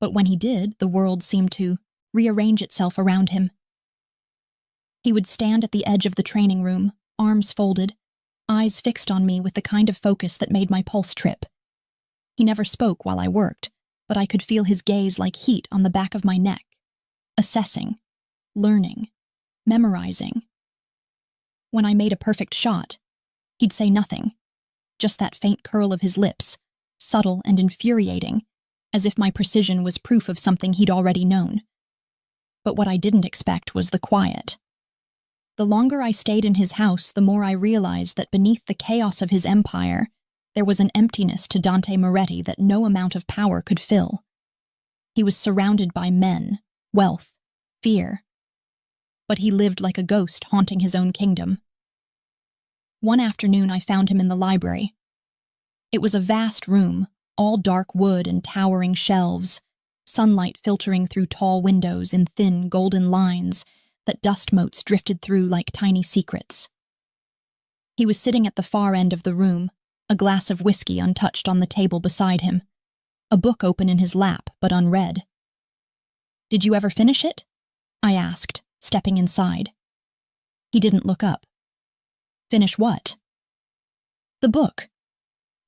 Speaker 1: but when he did, the world seemed to rearrange itself around him. He would stand at the edge of the training room, arms folded, eyes fixed on me with the kind of focus that made my pulse trip. He never spoke while I worked, but I could feel his gaze like heat on the back of my neck, assessing, learning, memorizing. When I made a perfect shot, he'd say nothing, just that faint curl of his lips, subtle and infuriating, as if my precision was proof of something he'd already known. But what I didn't expect was the quiet. The longer I stayed in his house, the more I realized that beneath the chaos of his empire, there was an emptiness to Dante Moretti that no amount of power could fill. He was surrounded by men, wealth, fear, but he lived like a ghost haunting his own kingdom. One afternoon I found him in the library. It was a vast room, all dark wood and towering shelves, sunlight filtering through tall windows in thin golden lines that dust motes drifted through like tiny secrets. He was sitting at the far end of the room, a glass of whiskey untouched on the table beside him, a book open in his lap but unread. "Did you ever finish it?" I asked, stepping inside. He didn't look up. "Finish what?" "The book.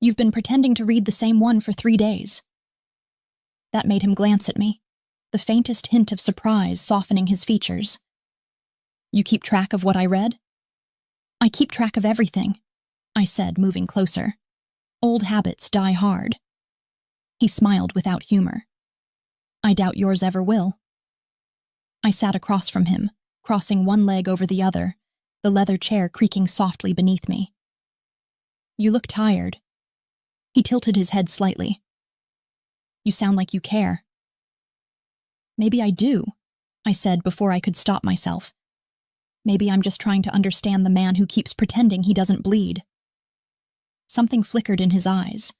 Speaker 1: You've been pretending to read the same one for 3 days." That made him glance at me, the faintest hint of surprise softening his features. "You keep track of what I read?" "I keep track of everything," I said, moving closer. "Old habits die hard." He smiled without humor. "I doubt yours ever will." I sat across from him, crossing one leg over the other, the leather chair creaking softly beneath me. "You look tired." He tilted his head slightly. "You sound like you care." "Maybe I do," I said before I could stop myself. "Maybe I'm just trying to understand the man who keeps pretending he doesn't bleed." Something flickered in his eyes.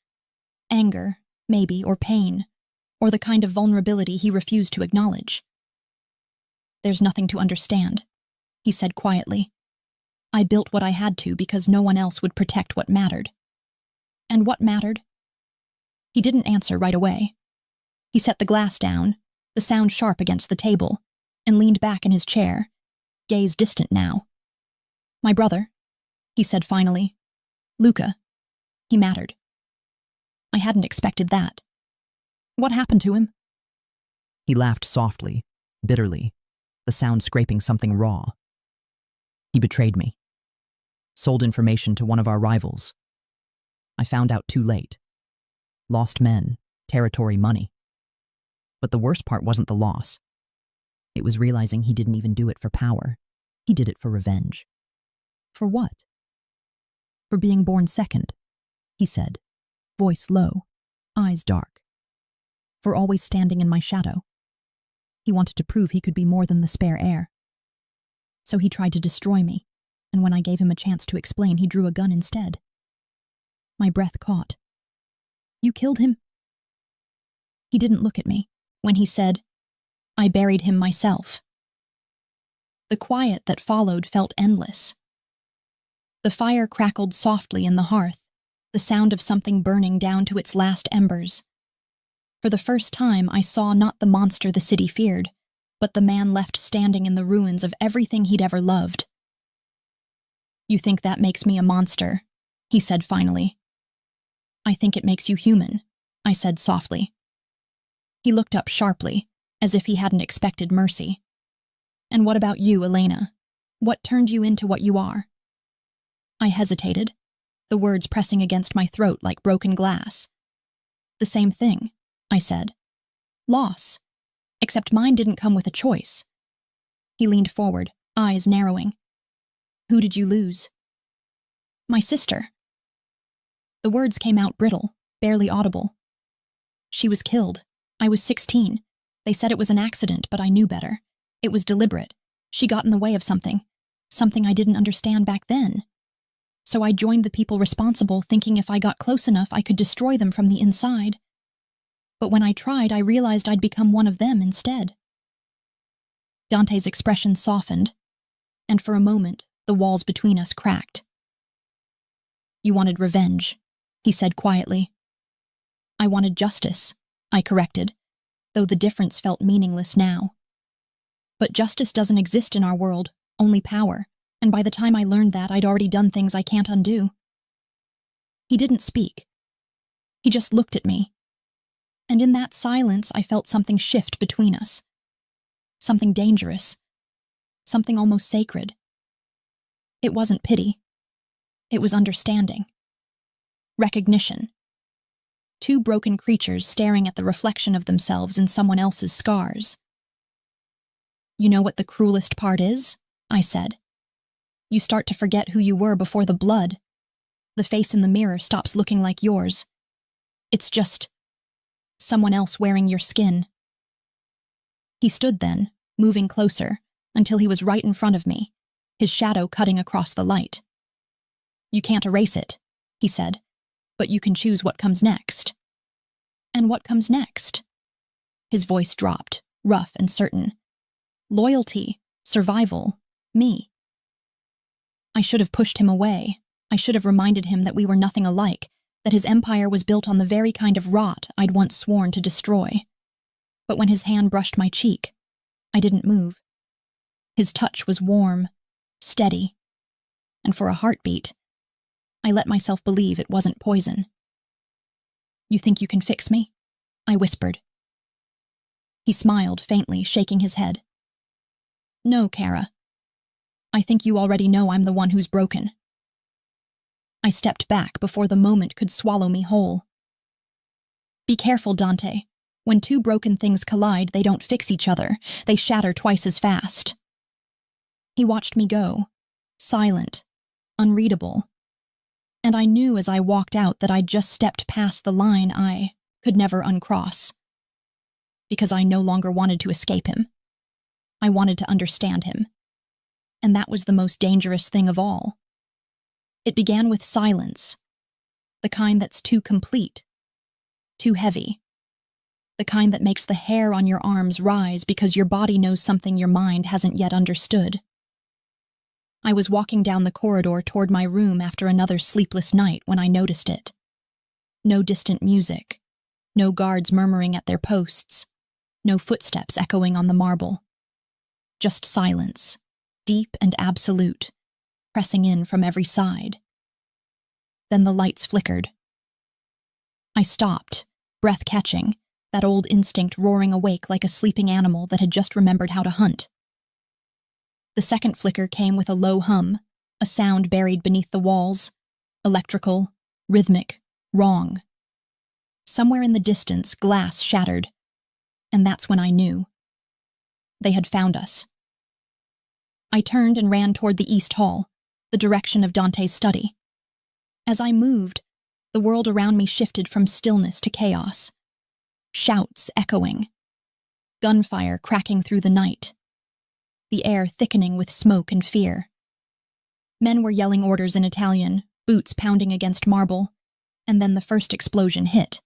Speaker 1: Anger, maybe, or pain, or the kind of vulnerability he refused to acknowledge. "There's nothing to understand," he said quietly. "I built what I had to because no one else would protect what mattered." "And what mattered?" He didn't answer right away. He set the glass down, the sound sharp against the table, and leaned back in his chair, gaze distant now. "My brother," he said finally. "Luca. He mattered." I hadn't expected that. "What happened to him?"
Speaker 2: He laughed softly, bitterly, the sound scraping something raw. "He betrayed me. Sold information to one of our rivals. I found out too late. Lost men, territory, money. But the worst part wasn't the loss. It was realizing he didn't even do it for power. He did it for revenge." "For what?" "For being born second," he said, voice low, eyes dark. "For always standing in my shadow. He wanted to prove he could be more than the spare heir. So he tried to destroy me, and when I gave him a chance to explain, he drew a gun instead." My breath caught. "You killed him?" He didn't look at me when he said, "I buried him myself." The quiet that followed felt endless. The fire crackled softly in the hearth, the sound of something burning down to its last embers. For the first time, I saw not the monster the city feared, but the man left standing in the ruins of everything he'd ever loved. "You think that makes me a monster?" he said finally. "I think it makes you human," I said softly. He looked up sharply, as if he hadn't expected mercy. "And what about you, Elena? What turned you into what you are?" I hesitated, the words pressing against my throat like broken glass. "The same thing," I said. "Loss. Except mine didn't come with a choice." He leaned forward, eyes narrowing. "Who did you lose?" "My sister." The words came out brittle, barely audible. "She was killed. I was 16. They said it was an accident, but I knew better. It was deliberate. She got in the way of something I didn't understand back then. So I joined the people responsible, thinking if I got close enough, I could destroy them from the inside. But when I tried, I realized I'd become one of them instead." Dante's expression softened, and for a moment, the walls between us cracked. "You wanted revenge," he said quietly. "I wanted justice," I corrected, though the difference felt meaningless now. "But justice doesn't exist in our world, only power, and by the time I learned that, I'd already done things I can't undo." He didn't speak. He just looked at me. And in that silence, I felt something shift between us. Something dangerous. Something almost sacred. It wasn't pity. It was understanding.
Speaker 1: recognition. Two broken creatures staring at the reflection of themselves in someone else's scars. "You know what the cruelest part is?" I said. "You start to forget who you were before the blood. The face in the mirror stops looking like yours. It's just someone else wearing your skin." He stood then, moving closer, until he was right in front of me, his shadow cutting across the light. "You can't erase it," he said, "but you can choose what comes next." "And what comes next?" His voice dropped, rough and certain. "Loyalty, survival, me." I should have pushed him away. I should have reminded him that we were nothing alike, that his empire was built on the very kind of rot I'd once sworn to destroy. But when his hand brushed my cheek, I didn't move. His touch was warm, steady, and for a heartbeat, I let myself believe it wasn't poison. "You think you can fix me?" I whispered. He smiled faintly, shaking his head. "No, Kara. I think you already know I'm the one who's broken." I stepped back before the moment could swallow me whole. "Be careful, Dante. When two broken things collide, they don't fix each other. They shatter twice as fast." He watched me go, silent, unreadable. And I knew as I walked out that I'd just stepped past the line I could never uncross. Because I no longer wanted to escape him. I wanted to understand him. And that was the most dangerous thing of all. It began with silence, the kind that's too complete, too heavy, the kind that makes the hair on your arms rise because your body knows something your mind hasn't yet understood. I was walking down the corridor toward my room after another sleepless night when I noticed it. No distant music, no guards murmuring at their posts, no footsteps echoing on the marble. Just silence, deep and absolute, pressing in from every side. Then the lights flickered. I stopped, breath catching, that old instinct roaring awake like a sleeping animal that had just remembered how to hunt. The second flicker came with a low hum, a sound buried beneath the walls, electrical, rhythmic, wrong. Somewhere in the distance, glass shattered, and that's when I knew. They had found us. I turned and ran toward the east hall, the direction of Dante's study. As I moved, the world around me shifted from stillness to chaos. Shouts echoing. Gunfire cracking through the night. The air thickening with smoke and fear. Men were yelling orders in Italian, boots pounding against marble, and then the first explosion hit.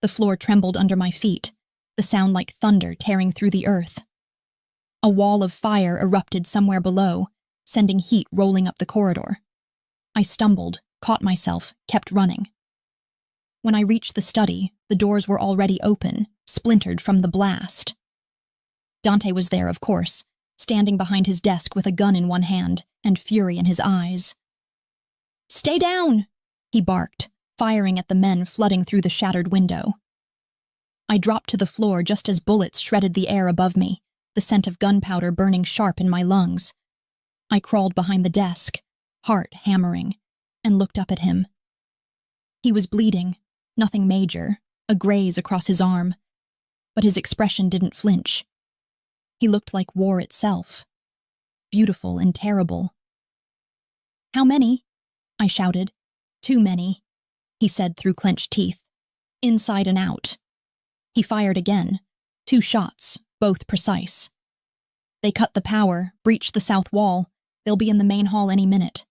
Speaker 1: The floor trembled under my feet, the sound like thunder tearing through the earth. A wall of fire erupted somewhere below, sending heat rolling up the corridor. I stumbled, caught myself, kept running. When I reached the study, the doors were already open, splintered from the blast. Dante was there, of course, standing behind his desk with a gun in one hand and fury in his eyes. "Stay down!" he barked, firing at the men flooding through the shattered window. I dropped to the floor just as bullets shredded the air above me, the scent of gunpowder burning sharp in my lungs. I crawled behind the desk, heart hammering, and looked up at him. He was bleeding, nothing major, a graze across his arm, but his expression didn't flinch. He looked like war itself, beautiful and terrible. "How many?" I shouted. "Too many," he said through clenched teeth. "Inside and out." He fired again, 2 shots, both precise. "They cut the power, breached the south wall. They'll be in the main hall any minute."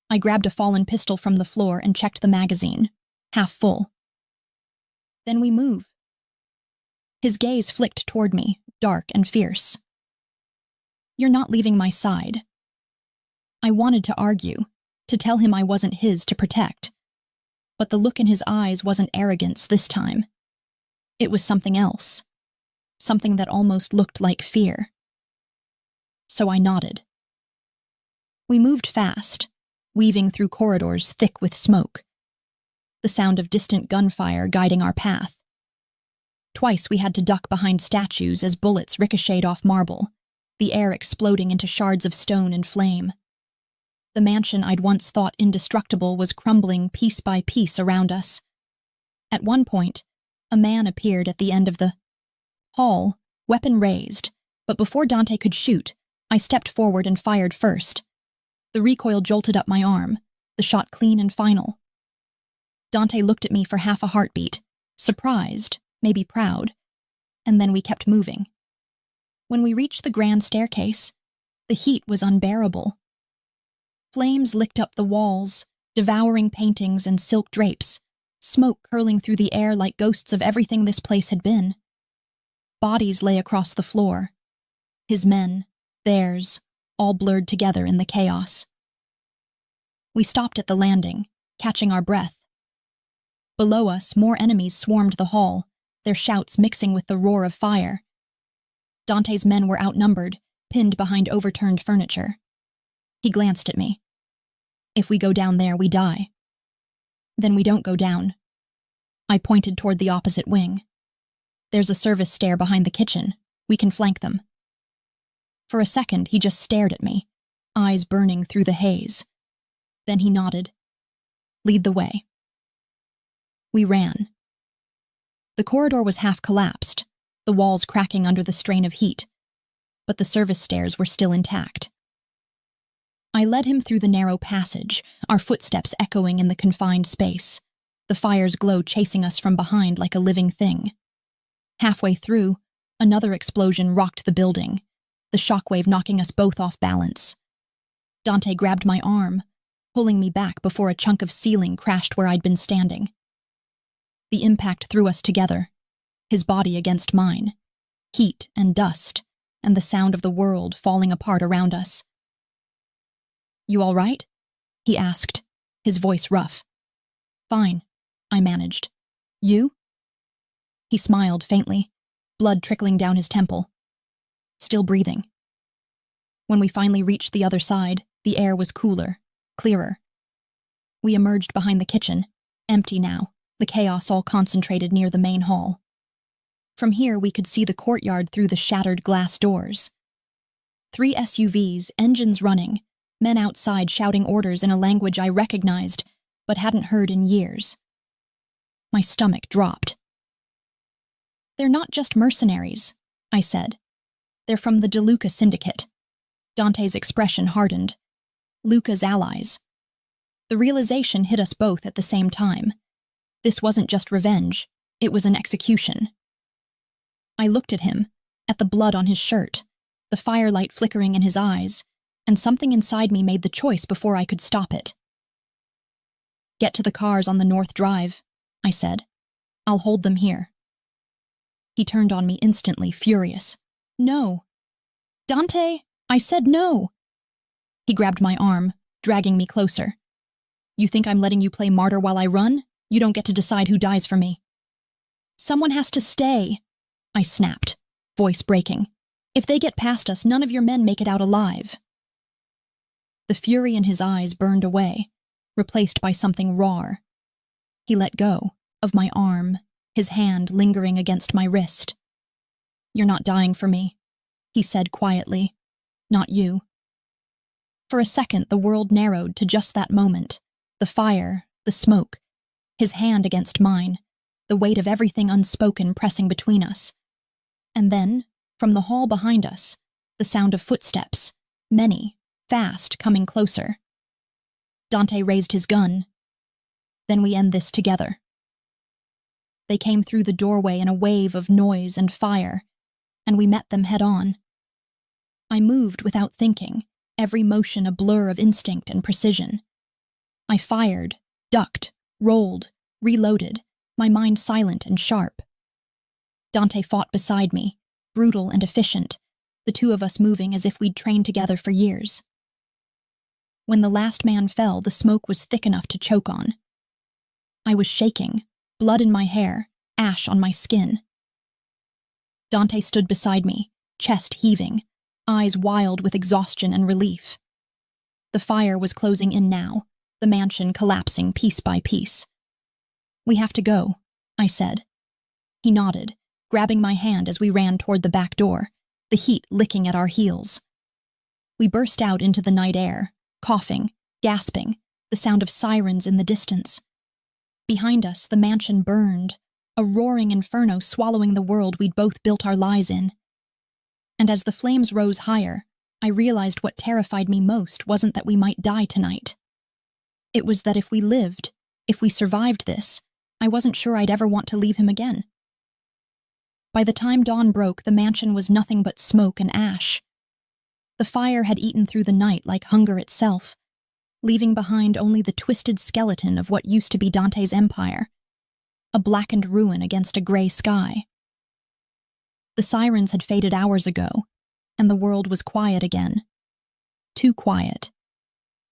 Speaker 1: I grabbed a fallen pistol from the floor and checked the magazine, half full. "Then we move." His gaze flicked toward me, dark and fierce. "You're not leaving my side." I wanted to argue, to tell him I wasn't his to protect. But the look in his eyes wasn't arrogance this time. It was something else. Something that almost looked like fear. So I nodded. We moved fast, weaving through corridors thick with smoke. The sound of distant gunfire guiding our path. Twice we had to duck behind statues as bullets ricocheted off marble, the air exploding into shards of stone and flame. The mansion I'd once thought indestructible was crumbling piece by piece around us. At one point, a man appeared at the end of the hall, weapon raised, but before Dante could shoot, I stepped forward and fired first. The recoil jolted up my arm, the shot clean and final. Dante looked at me for half a heartbeat, surprised, maybe proud, and then we kept moving. When we reached the grand staircase, the heat was unbearable. Flames licked up the walls, devouring paintings and silk drapes, smoke curling through the air like ghosts of everything this place had been. Bodies lay across the floor. His men, theirs, all blurred together in the chaos. We stopped at the landing, catching our breath. Below us, more enemies swarmed the hall, their shouts mixing with the roar of fire. Dante's men were outnumbered, pinned behind overturned furniture. He glanced at me. If we go down there, we die. Then we don't go down. I pointed toward the opposite wing. There's a service stair behind the kitchen. We can flank them. For a second, he just stared at me, eyes burning through the haze. Then he nodded. Lead the way. We ran. The corridor was half collapsed, the walls cracking under the strain of heat, but the service stairs were still intact. I led him through the narrow passage, our footsteps echoing in the confined space, the fire's glow chasing us from behind like a living thing. Halfway through, another explosion rocked the building, the shockwave knocking us both off balance. Dante grabbed my arm, pulling me back before a chunk of ceiling crashed where I'd been standing. The impact threw us together, his body against mine, heat and dust, and the sound of the world falling apart around us. You all right? He asked, his voice rough. Fine, I managed. You? He smiled faintly, blood trickling down his temple. Still breathing. When we finally reached the other side, the air was cooler, clearer. We emerged behind the kitchen, empty now, the chaos all concentrated near the main hall. From here, we could see the courtyard through the shattered glass doors. 3 SUVs, engines running, men outside shouting orders in a language I recognized but hadn't heard in years. My stomach dropped. They're not just mercenaries, I said. They're from the DeLuca Syndicate. Dante's expression hardened. Luca's allies. The realization hit us both at the same time. This wasn't just revenge, it was an execution. I looked at him, at the blood on his shirt, the firelight flickering in his eyes, and something inside me made the choice before I could stop it. Get to the cars on the North Drive, I said. I'll hold them here. He turned on me instantly, furious. No. Dante, I said no. He grabbed my arm, dragging me closer. You think I'm letting you play martyr while I run? You don't get to decide who dies for me. Someone has to stay, I snapped, voice breaking. If they get past us, none of your men make it out alive. The fury in his eyes burned away, replaced by something raw. He let go of my arm, his hand lingering against my wrist. You're not dying for me, he said quietly. Not you. For a second, the world narrowed to just that moment. The fire, the smoke, his hand against mine, the weight of everything unspoken pressing between us. And then, from the hall behind us, the sound of footsteps, many, fast, coming closer. Dante raised his gun. Then we end this together. They came through the doorway in a wave of noise and fire, and we met them head-on. I moved without thinking, every motion a blur of instinct and precision. I fired, ducked, rolled, reloaded, my mind silent and sharp. Dante fought beside me, brutal and efficient, the two of us moving as if we'd trained together for years. When the last man fell, the smoke was thick enough to choke on. I was shaking, blood in my hair, ash on my skin. Dante stood beside me, chest heaving, eyes wild with exhaustion and relief. The fire was closing in now, the mansion collapsing piece by piece. We have to go, I said. He nodded, grabbing my hand as we ran toward the back door, the heat licking at our heels. We burst out into the night air, coughing, gasping, the sound of sirens in the distance. Behind us, the mansion burned, a roaring inferno swallowing the world we'd both built our lives in. And as the flames rose higher, I realized what terrified me most wasn't that we might die tonight. It was that if we lived, if we survived this, I wasn't sure I'd ever want to leave him again. By the time dawn broke, the mansion was nothing but smoke and ash. The fire had eaten through the night like hunger itself, leaving behind only the twisted skeleton of what used to be Dante's empire, a blackened ruin against a gray sky. The sirens had faded hours ago, and the world was quiet again. Too quiet.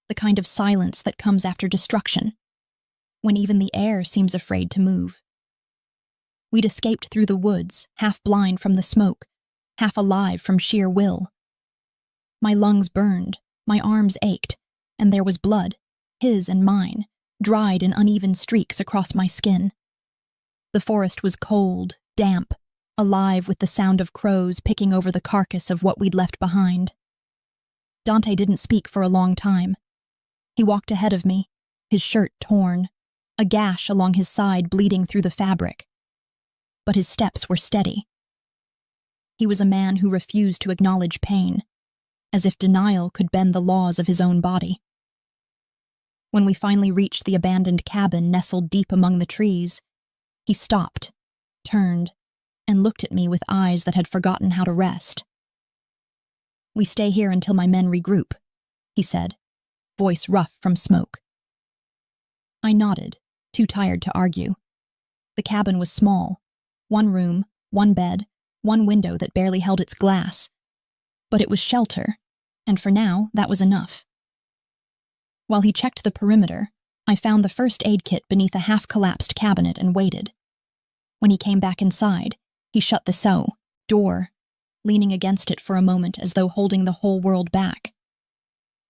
Speaker 1: The kind of silence that comes after destruction, when even the air seems afraid to move. We'd escaped through the woods, half blind from the smoke, half alive from sheer will. My lungs burned, my arms ached, and there was blood, his and mine, dried in uneven streaks across my skin. The forest was cold, damp, alive with the sound of crows picking over the carcass of what we'd left behind. Dante didn't speak for a long time. He walked ahead of me, his shirt torn, a gash along his side bleeding through the fabric. But his steps were steady. He was a man who refused to acknowledge pain, as if denial could bend the laws of his own body. When we finally reached the abandoned cabin nestled deep among the trees, he stopped, turned, and looked at me with eyes that had forgotten how to rest. "We stay here until my men regroup," he said, voice rough from smoke. I nodded, too tired to argue. The cabin was small, one room, one bed, one window that barely held its glass. But it was shelter, and for now, that was enough. While he checked the perimeter, I found the first aid kit beneath a half-collapsed cabinet and waited. When he came back inside, he shut the door, leaning against it for a moment as though holding the whole world back.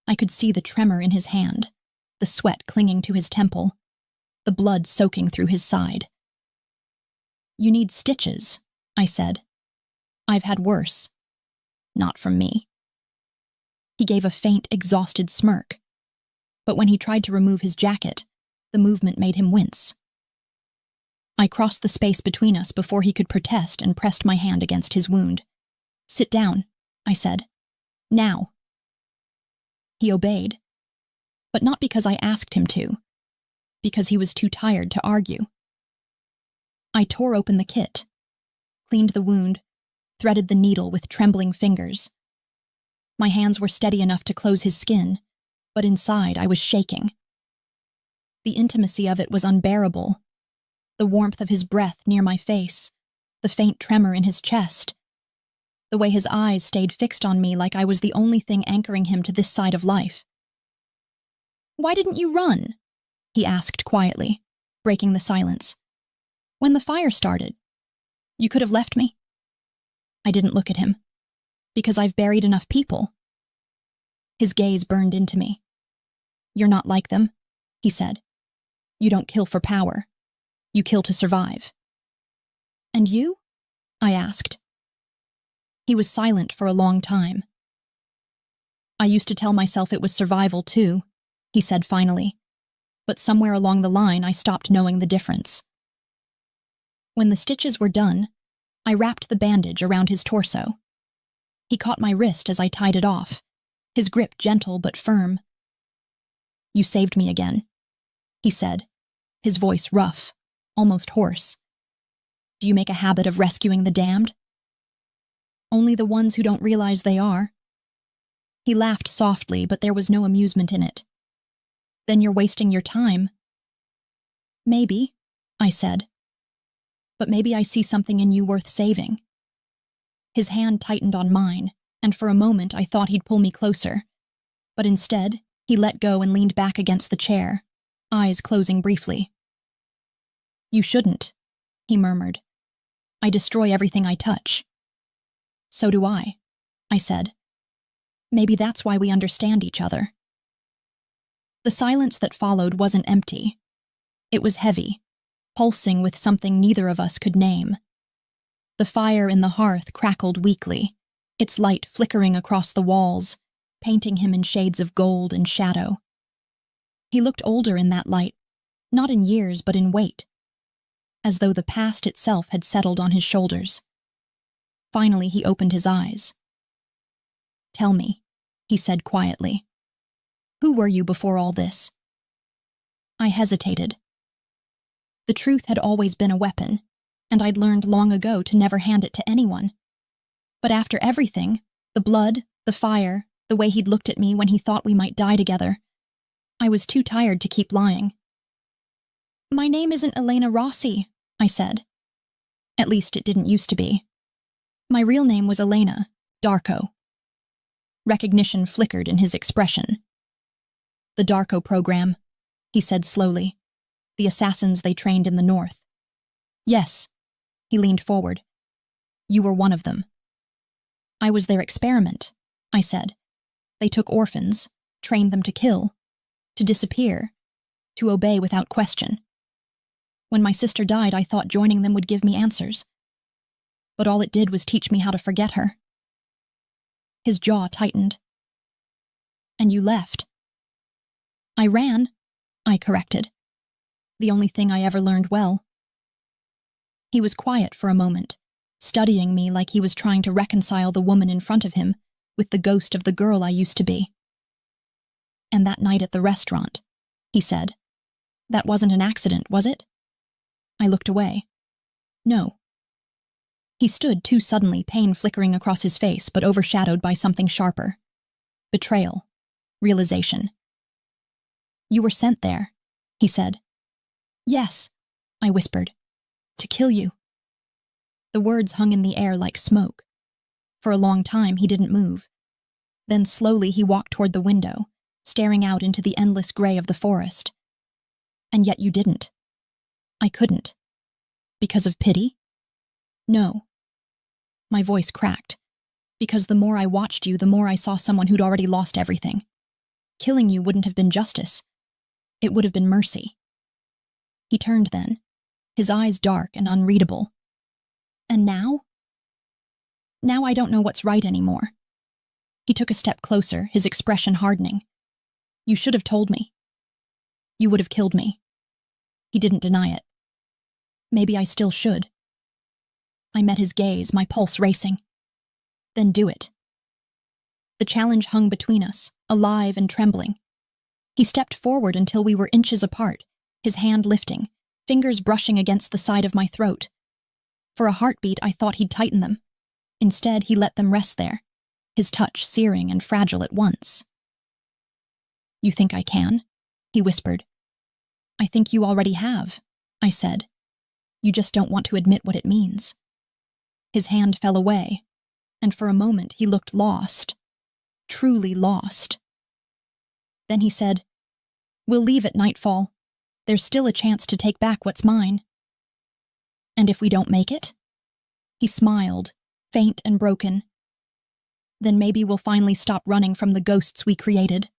Speaker 1: I could see the tremor in his hand, the sweat clinging to his temple, the blood soaking through his side. "You need stitches," I said. "I've had worse." "Not from me." He gave a faint, exhausted smirk, but when he tried to remove his jacket, the movement made him wince. I crossed the space between us before he could protest and pressed my hand against his wound. "Sit down," I said. "Now." He obeyed, but not because I asked him to, because he was too tired to argue. I tore open the kit, cleaned the wound, threaded the needle with trembling fingers. My hands were steady enough to close his skin, but inside I was shaking. The intimacy of it was unbearable. The warmth of his breath near my face, the faint tremor in his chest, the way his eyes stayed fixed on me like I was the only thing anchoring him to this side of life. "Why didn't you run?" he asked quietly, breaking the silence. "When the fire started, you could have left me." I didn't look at him. "Because I've buried enough people." His gaze burned into me. "You're not like them," he said. "You don't kill for power. You kill to survive." "And you?" I asked. He was silent for a long time. "I used to tell myself it was survival too," he said finally, but somewhere along the line I stopped knowing the difference. When the stitches were done, I wrapped the bandage around his torso. He caught my wrist as I tied it off, his grip gentle but firm. "You saved me again," he said, his voice rough, almost hoarse. "Do you make a habit of rescuing the damned?" "Only the ones who don't realize they are." He laughed softly, but there was no amusement in it. "Then you're wasting your time." "Maybe," I said. "But maybe I see something in you worth saving." His hand tightened on mine, and for a moment I thought he'd pull me closer. But instead, he let go and leaned back against the chair, eyes closing briefly. "You shouldn't," he murmured. "I destroy everything I touch." "So do I," I said. "Maybe that's why we understand each other." The silence that followed wasn't empty. It was heavy, pulsing with something neither of us could name. The fire in the hearth crackled weakly, its light flickering across the walls, painting him in shades of gold and shadow. He looked older in that light, not in years but in weight, as though the past itself had settled on his shoulders. Finally, he opened his eyes. "Tell me," he said quietly. "Who were you before all this?" I hesitated. The truth had always been a weapon, and I'd learned long ago to never hand it to anyone. But after everything, the blood, the fire, the way he'd looked at me when he thought we might die together, I was too tired to keep lying. "My name isn't Elena Rossi," I said. At least it didn't used to be. My real name was Elena Darko. Recognition flickered in his expression. "The Darko program," he said slowly. "The assassins they trained in the north." "Yes." He leaned forward. "You were one of them." "I was their experiment," I said. "They took orphans, trained them to kill, to disappear, to obey without question. When my sister died, I thought joining them would give me answers. But all it did was teach me how to forget her." His jaw tightened. "And you left." "I ran," I corrected. "The only thing I ever learned well." He was quiet for a moment, studying me like he was trying to reconcile the woman in front of him with the ghost of the girl I used to be. "And that night at the restaurant," he said. "That wasn't an accident, was it?" I looked away. "No." He stood too suddenly, pain flickering across his face, but overshadowed by something sharper. Betrayal. Realization. "You were sent there," he said. "Yes," I whispered. "To kill you." The words hung in the air like smoke. For a long time he didn't move. Then slowly he walked toward the window, staring out into the endless gray of the forest. "And yet you didn't." "I couldn't." "Because of pity?" "No." My voice cracked. "Because the more I watched you, the more I saw someone who'd already lost everything. Killing you wouldn't have been justice. It would have been mercy." He turned then, his eyes dark and unreadable. "And now?" "Now I don't know what's right anymore." He took a step closer, his expression hardening. "You should have told me. You would have killed me." He didn't deny it. "Maybe I still should." I met his gaze, my pulse racing. "Then do it." The challenge hung between us, alive and trembling. He stepped forward until we were inches apart, his hand lifting, fingers brushing against the side of my throat. For a heartbeat, I thought he'd tighten them. Instead, he let them rest there, his touch searing and fragile at once. "You think I can?" he whispered. "I think you already have," I said. "You just don't want to admit what it means." His hand fell away, and for a moment he looked lost, truly lost. Then he said, "We'll leave at nightfall. There's still a chance to take back what's mine." "And if we don't make it?" He smiled, faint and broken. "Then maybe we'll finally stop running from the ghosts we created."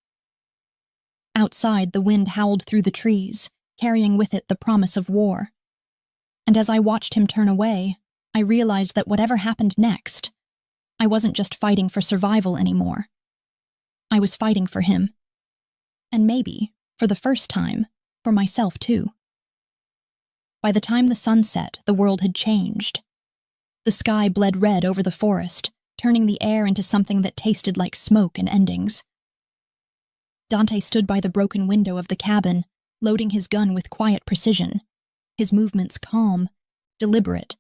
Speaker 1: Outside, the wind howled through the trees, carrying with it the promise of war. And as I watched him turn away, I realized that whatever happened next, I wasn't just fighting for survival anymore. I was fighting for him. And maybe, for the first time, for myself too. By the time the sun set, the world had changed. The sky bled red over the forest, turning the air into something that tasted like smoke and endings. Dante stood by the broken window of the cabin, loading his gun with quiet precision, his movements calm, deliberate,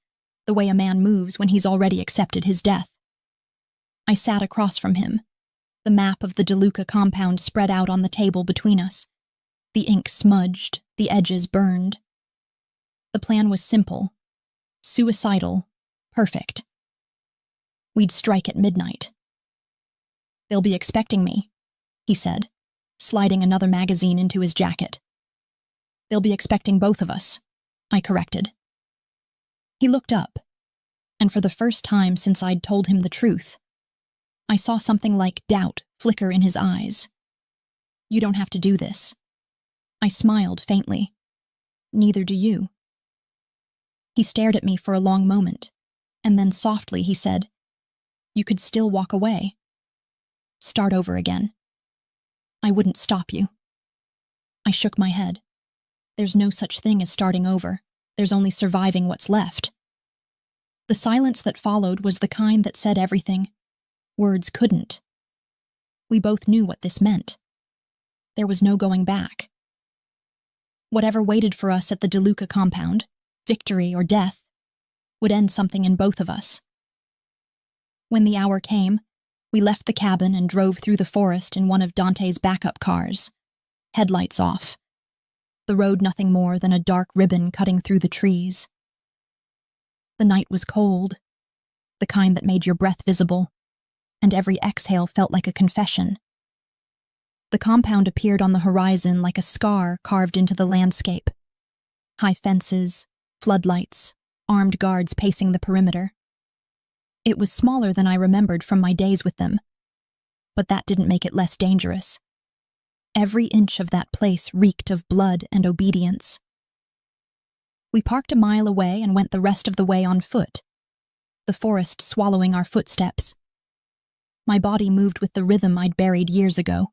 Speaker 1: the way a man moves when he's already accepted his death. I sat across from him, the map of the DeLuca compound spread out on the table between us, the ink smudged, the edges burned. The plan was simple, suicidal, perfect. We'd strike at midnight. "They'll be expecting me," he said, sliding another magazine into his jacket. "They'll be expecting both of us," I corrected. He looked up, and for the first time since I'd told him the truth, I saw something like doubt flicker in his eyes. "You don't have to do this." I smiled faintly. "Neither do you." He stared at me for a long moment, and then softly he said, "You could still walk away. Start over again. I wouldn't stop you." I shook my head. There's no such thing as starting over. There's only surviving what's left. The silence that followed was the kind that said everything. Words couldn't. We both knew what this meant. There was no going back. Whatever waited for us at the DeLuca compound, victory or death, would end something in both of us. When the hour came, we left the cabin and drove through the forest in one of Dante's backup cars, headlights off. The road nothing more than a dark ribbon cutting through the trees. The night was cold, the kind that made your breath visible, and every exhale felt like a confession. The compound appeared on the horizon like a scar carved into the landscape. High fences, floodlights, armed guards pacing the perimeter. It was smaller than I remembered from my days with them, but that didn't make it less dangerous. Every inch of that place reeked of blood and obedience. We parked a mile away and went the rest of the way on foot, the forest swallowing our footsteps. My body moved with the rhythm I'd buried years ago,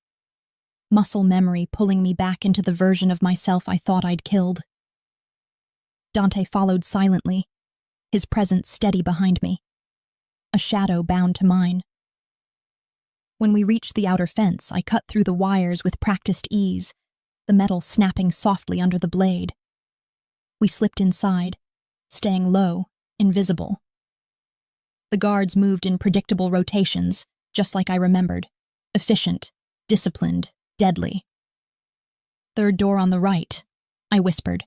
Speaker 1: muscle memory pulling me back into the version of myself I thought I'd killed. Dante followed silently, his presence steady behind me, a shadow bound to mine. When we reached the outer fence, I cut through the wires with practiced ease, the metal snapping softly under the blade. We slipped inside, staying low, invisible. The guards moved in predictable rotations, just like I remembered, efficient, disciplined, deadly. "Third door on the right," I whispered.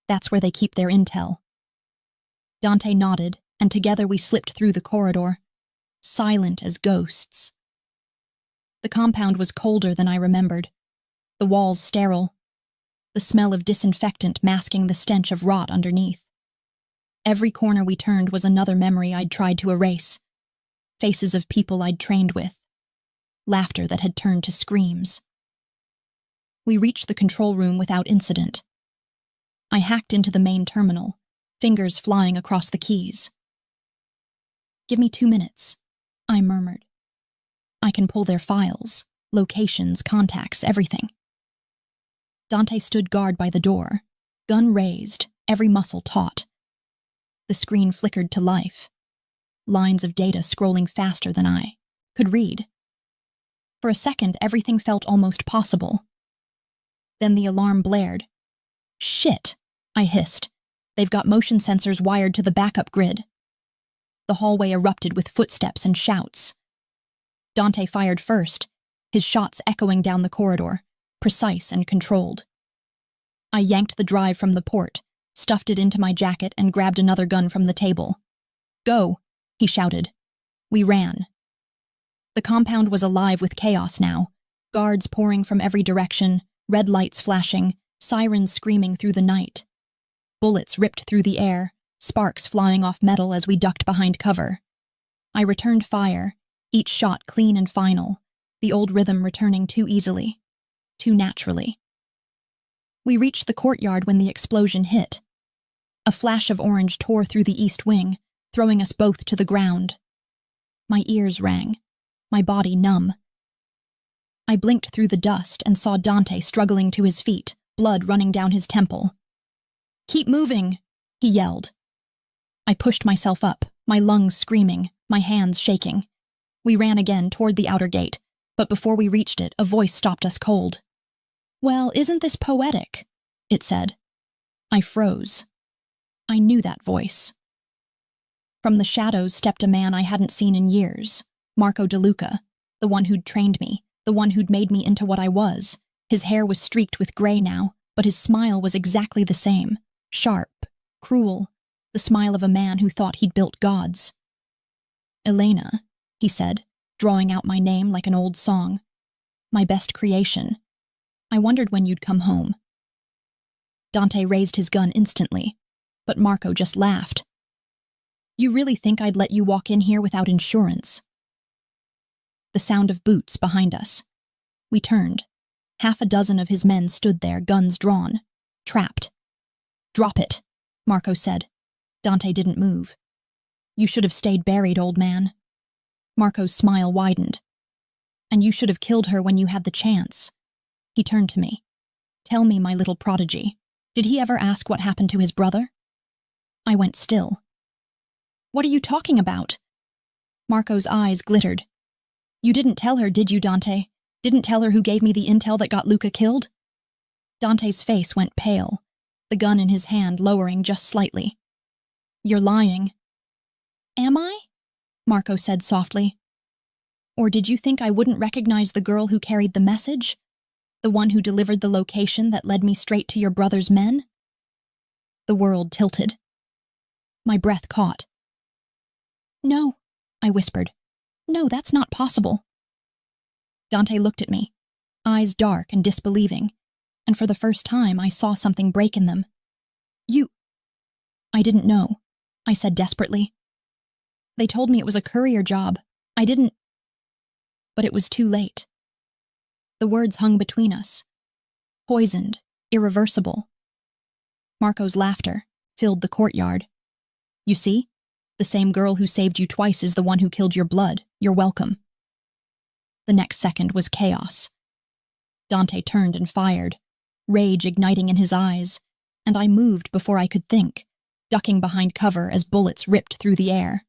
Speaker 1: "That's where they keep their intel." Dante nodded, and together we slipped through the corridor, silent as ghosts. The compound was colder than I remembered, the walls sterile, the smell of disinfectant masking the stench of rot underneath. Every corner we turned was another memory I'd tried to erase, faces of people I'd trained with, laughter that had turned to screams. We reached the control room without incident. I hacked into the main terminal, fingers flying across the keys. "Give me 2 minutes," I murmured. "I can pull their files, locations, contacts, everything." Dante stood guard by the door, gun raised, every muscle taut. The screen flickered to life, lines of data scrolling faster than I could read. For a second, everything felt almost possible. Then the alarm blared. "Shit," I hissed. "They've got motion sensors wired to the backup grid." The hallway erupted with footsteps and shouts. Dante fired first, his shots echoing down the corridor, precise and controlled. I yanked the drive from the port, stuffed it into my jacket, and grabbed another gun from the table. "Go," he shouted. We ran. The compound was alive with chaos now, guards pouring from every direction, red lights flashing, sirens screaming through the night. Bullets ripped through the air, sparks flying off metal as we ducked behind cover. I returned fire, each shot clean and final, the old rhythm returning too easily, too naturally. We reached the courtyard when the explosion hit. A flash of orange tore through the east wing, throwing us both to the ground. My ears rang, my body numb. I blinked through the dust and saw Dante struggling to his feet, blood running down his temple. "Keep moving," he yelled. I pushed myself up, my lungs screaming, my hands shaking. We ran again toward the outer gate, but before we reached it, a voice stopped us cold. "Well, isn't this poetic?" it said. I froze. I knew that voice. From the shadows stepped a man I hadn't seen in years, Marco DeLuca, the one who'd trained me, the one who'd made me into what I was. His hair was streaked with gray now, but his smile was exactly the same, sharp, cruel, the smile of a man who thought he'd built gods. "Elena," he said, drawing out my name like an old song. "My best creation. I wondered when you'd come home." Dante raised his gun instantly, but Marco just laughed. "You really think I'd let you walk in here without insurance?" The sound of boots behind us. We turned. Half a dozen of his men stood there, guns drawn, trapped. "Drop it," Marco said. Dante didn't move. "You should have stayed buried, old man." Marco's smile widened. "And you should have killed her when you had the chance." He turned to me. Tell me, my little prodigy, did he ever ask what happened to his brother? I went still. What are you talking about? Marco's eyes glittered. You didn't tell her, did you, Dante? Didn't tell her who gave me the intel that got Luca killed? Dante's face went pale, the gun in his hand lowering just slightly. You're lying. Am I? Marco said softly. Or did you think I wouldn't recognize the girl who carried the message? The one who delivered the location that led me straight to your brother's men? The world tilted. My breath caught. No, I whispered. No, that's not possible. Dante looked at me, eyes dark and disbelieving, and for the first time I saw something break in them. I didn't know, I said desperately. They told me it was a courier job. I didn't. But it was too late. The words hung between us. Poisoned, irreversible. Marco's laughter filled the courtyard. You see? The same girl who saved you twice is the one who killed your blood. You're welcome. The next second was chaos. Dante turned and fired, rage igniting in his eyes, and I moved before I could think, ducking behind cover as bullets ripped through the air.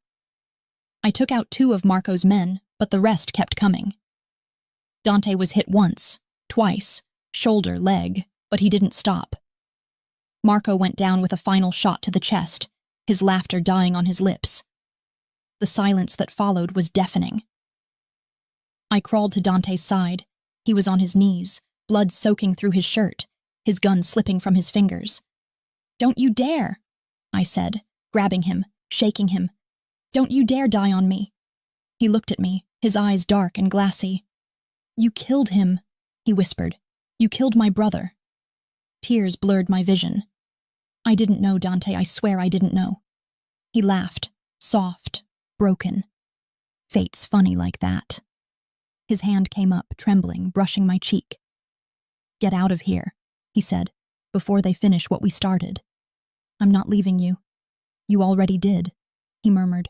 Speaker 1: I took out 2 of Marco's men, but the rest kept coming. Dante was hit once, twice, shoulder, leg, but he didn't stop. Marco went down with a final shot to the chest, his laughter dying on his lips. The silence that followed was deafening. I crawled to Dante's side. He was on his knees, blood soaking through his shirt, his gun slipping from his fingers. Don't you dare, I said, grabbing him, shaking him. Don't you dare die on me. He looked at me, his eyes dark and glassy. You killed him, he whispered. You killed my brother. Tears blurred my vision. I didn't know, Dante, I swear I didn't know. He laughed, soft, broken. Fate's funny like that. His hand came up, trembling, brushing my cheek. Get out of here, he said, before they finish what we started. I'm not leaving you. You already did, he murmured.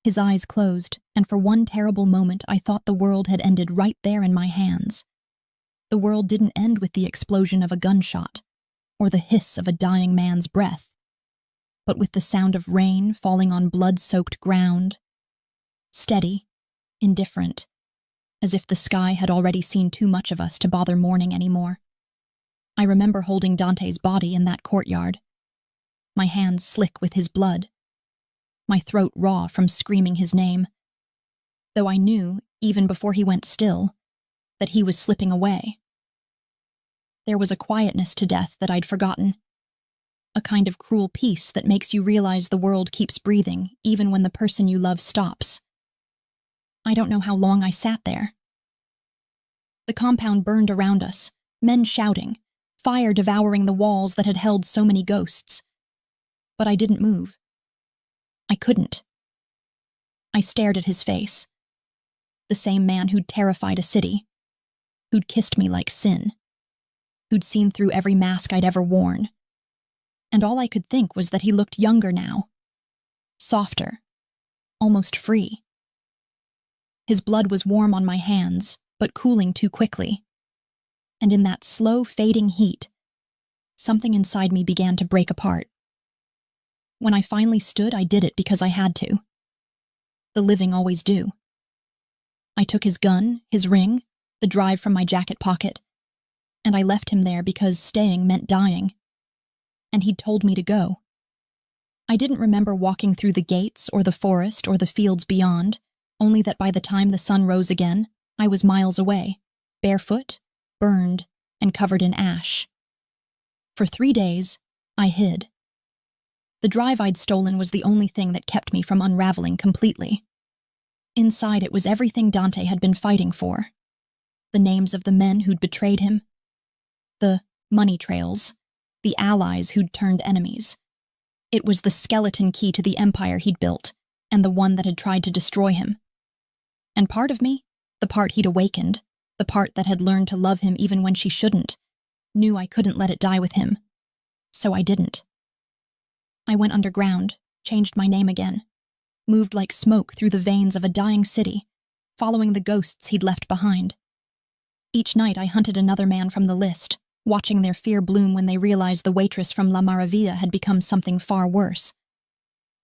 Speaker 1: His eyes closed, and for one terrible moment I thought the world had ended right there in my hands. The world didn't end with the explosion of a gunshot, or the hiss of a dying man's breath, but with the sound of rain falling on blood-soaked ground. Steady, indifferent, as if the sky had already seen too much of us to bother mourning anymore. I remember holding Dante's body in that courtyard, my hands slick with his blood, my throat raw from screaming his name, though I knew, even before he went still, that he was slipping away. There was a quietness to death that I'd forgotten, a kind of cruel peace that makes you realize the world keeps breathing even when the person you love stops. I don't know how long I sat there. The compound burned around us, men shouting, fire devouring the walls that had held so many ghosts. But I didn't move. I couldn't. I stared at his face. The same man who'd terrified a city, who'd kissed me like sin, who'd seen through every mask I'd ever worn. And all I could think was that he looked younger now, softer, almost free. His blood was warm on my hands, but cooling too quickly. And in that slow, fading heat, something inside me began to break apart. When I finally stood, I did it because I had to. The living always do. I took his gun, his ring, the drive from my jacket pocket, and I left him there because staying meant dying. And he'd told me to go. I didn't remember walking through the gates or the forest or the fields beyond, only that by the time the sun rose again, I was miles away, barefoot, burned, and covered in ash. For 3 days, I hid. The drive I'd stolen was the only thing that kept me from unraveling completely. Inside it was everything Dante had been fighting for. The names of the men who'd betrayed him, the money trails, the allies who'd turned enemies. It was the skeleton key to the empire he'd built, and the one that had tried to destroy him. And part of me, the part he'd awakened, the part that had learned to love him even when she shouldn't, knew I couldn't let it die with him. So I didn't. I went underground, changed my name again, moved like smoke through the veins of a dying city, following the ghosts he'd left behind. Each night I hunted another man from the list, watching their fear bloom when they realized the waitress from La Maravilla had become something far worse.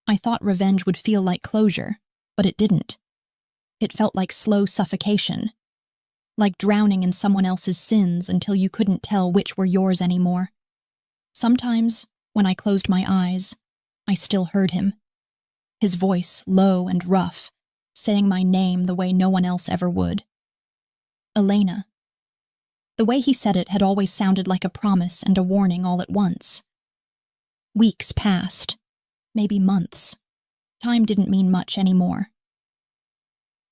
Speaker 1: I thought revenge would feel like closure, but it didn't. It felt like slow suffocation, like drowning in someone else's sins until you couldn't tell which were yours anymore. Sometimes, when I closed my eyes, I still heard him. His voice, low and rough, saying my name the way no one else ever would. Elena. The way he said it had always sounded like a promise and a warning all at once. Weeks passed, maybe months. Time didn't mean much anymore.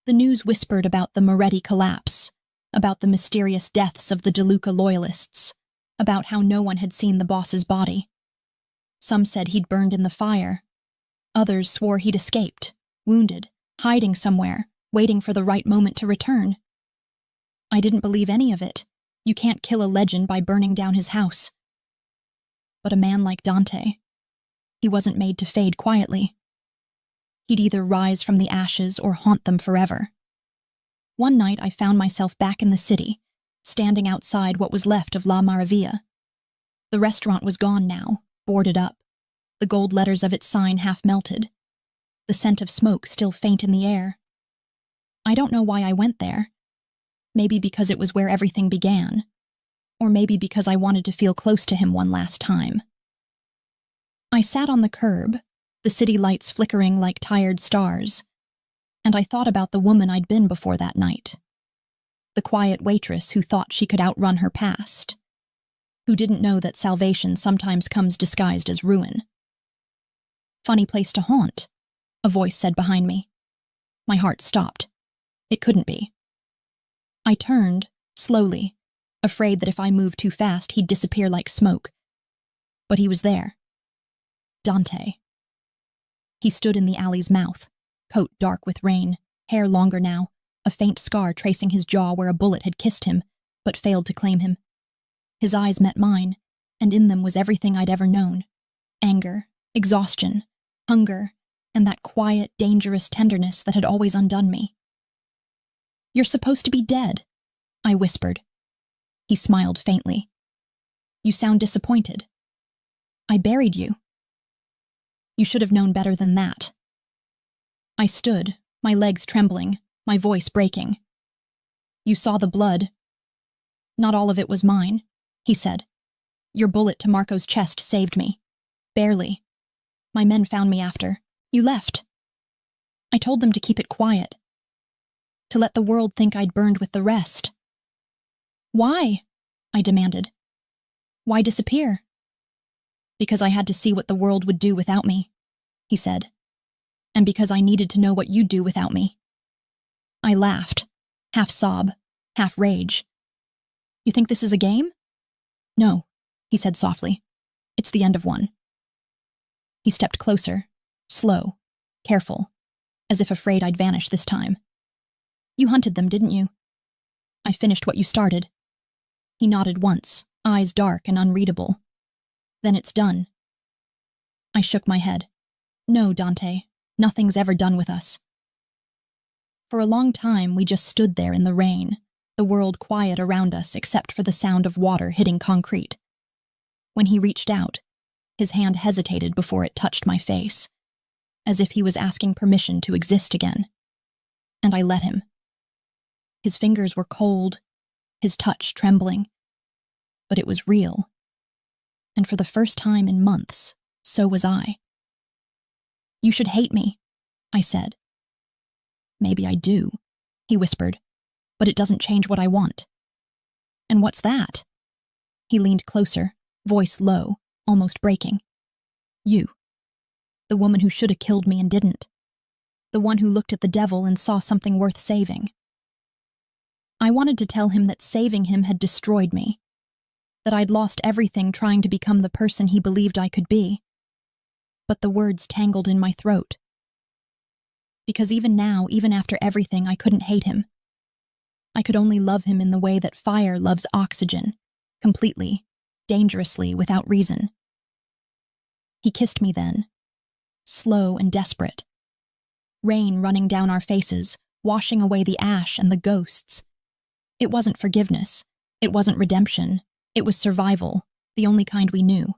Speaker 1: The news whispered about the Moretti collapse, about the mysterious deaths of the De Luca loyalists, about how no one had seen the boss's body. Some said he'd burned in the fire. Others swore he'd escaped, wounded, hiding somewhere, waiting for the right moment to return. I didn't believe any of it. You can't kill a legend by burning down his house. But a man like Dante, he wasn't made to fade quietly. He'd either rise from the ashes or haunt them forever. One night I found myself back in the city, standing outside what was left of La Maravilla. The restaurant was gone now, boarded up, the gold letters of its sign half melted, the scent of smoke still faint in the air. I don't know why I went there. Maybe because it was where everything began, or maybe because I wanted to feel close to him one last time. I sat on the curb, the city lights flickering like tired stars, and I thought about the woman I'd been before that night. The quiet waitress who thought she could outrun her past, who didn't know that salvation sometimes comes disguised as ruin. Funny place to haunt, a voice said behind me. My heart stopped. It couldn't be. I turned, slowly, afraid that if I moved too fast, he'd disappear like smoke. But he was there. Dante. He stood in the alley's mouth, coat dark with rain, hair longer now, a faint scar tracing his jaw where a bullet had kissed him, but failed to claim him. His eyes met mine, and in them was everything I'd ever known. Anger, exhaustion, hunger, and that quiet, dangerous tenderness that had always undone me. "You're supposed to be dead," I whispered. He smiled faintly. "You sound disappointed. I buried you." "You should have known better than that." I stood, my legs trembling, my voice breaking. "You saw the blood." "Not all of it was mine," he said. "Your bullet to Marco's chest saved me. Barely. My men found me after. You left. I told them to keep it quiet. To let the world think I'd burned with the rest." "Why?" I demanded. "Why disappear?" "Because I had to see what the world would do without me," he said. "And because I needed to know what you'd do without me." I laughed, half sob, half rage. "You think this is a game?" "No," he said softly. "It's the end of one." He stepped closer, slow, careful, as if afraid I'd vanish this time. "You hunted them, didn't you?" "I finished what you started." He nodded once, eyes dark and unreadable. "Then it's done." I shook my head. "No, Dante, nothing's ever done with us." For a long time, we just stood there in the rain, the world quiet around us except for the sound of water hitting concrete. When he reached out, his hand hesitated before it touched my face, as if he was asking permission to exist again. And I let him. His fingers were cold, his touch trembling. But it was real. And for the first time in months, so was I. "You should hate me," I said. "Maybe I do," he whispered, "but it doesn't change what I want." "And what's that?" He leaned closer, voice low, almost breaking. "You. The woman who should have killed me and didn't. The one who looked at the devil and saw something worth saving." I wanted to tell him that saving him had destroyed me, that I'd lost everything trying to become the person he believed I could be. But the words tangled in my throat. Because even now, even after everything, I couldn't hate him. I could only love him in the way that fire loves oxygen, completely, dangerously, without reason. He kissed me then, slow and desperate. Rain running down our faces, washing away the ash and the ghosts. It wasn't forgiveness. It wasn't redemption. It was survival, the only kind we knew.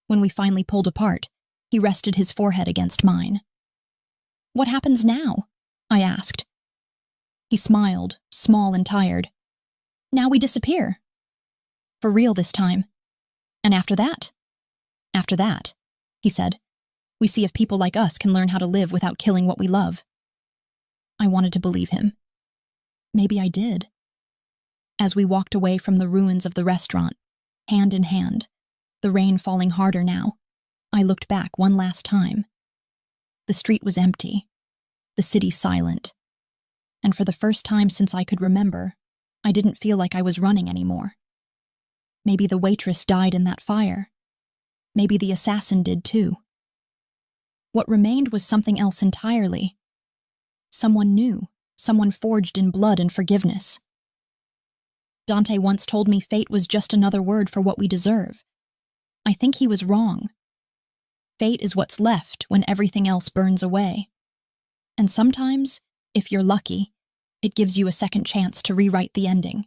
Speaker 1: When we finally pulled apart, he rested his forehead against mine. "What happens now?" I asked. He smiled, small and tired. "Now we disappear. For real this time. And after that?" "After that," he said, "we see if people like us can learn how to live without killing what we love." I wanted to believe him. Maybe I did. As we walked away from the ruins of the restaurant, hand in hand, the rain falling harder now, I looked back one last time. The street was empty, the city silent, and for the first time since I could remember, I didn't feel like I was running anymore. Maybe the waitress died in that fire. Maybe the assassin did too. What remained was something else entirely. Someone new, someone forged in blood and forgiveness. Dante once told me fate was just another word for what we deserve. I think he was wrong. Fate is what's left when everything else burns away. And sometimes, if you're lucky, it gives you a second chance to rewrite the ending.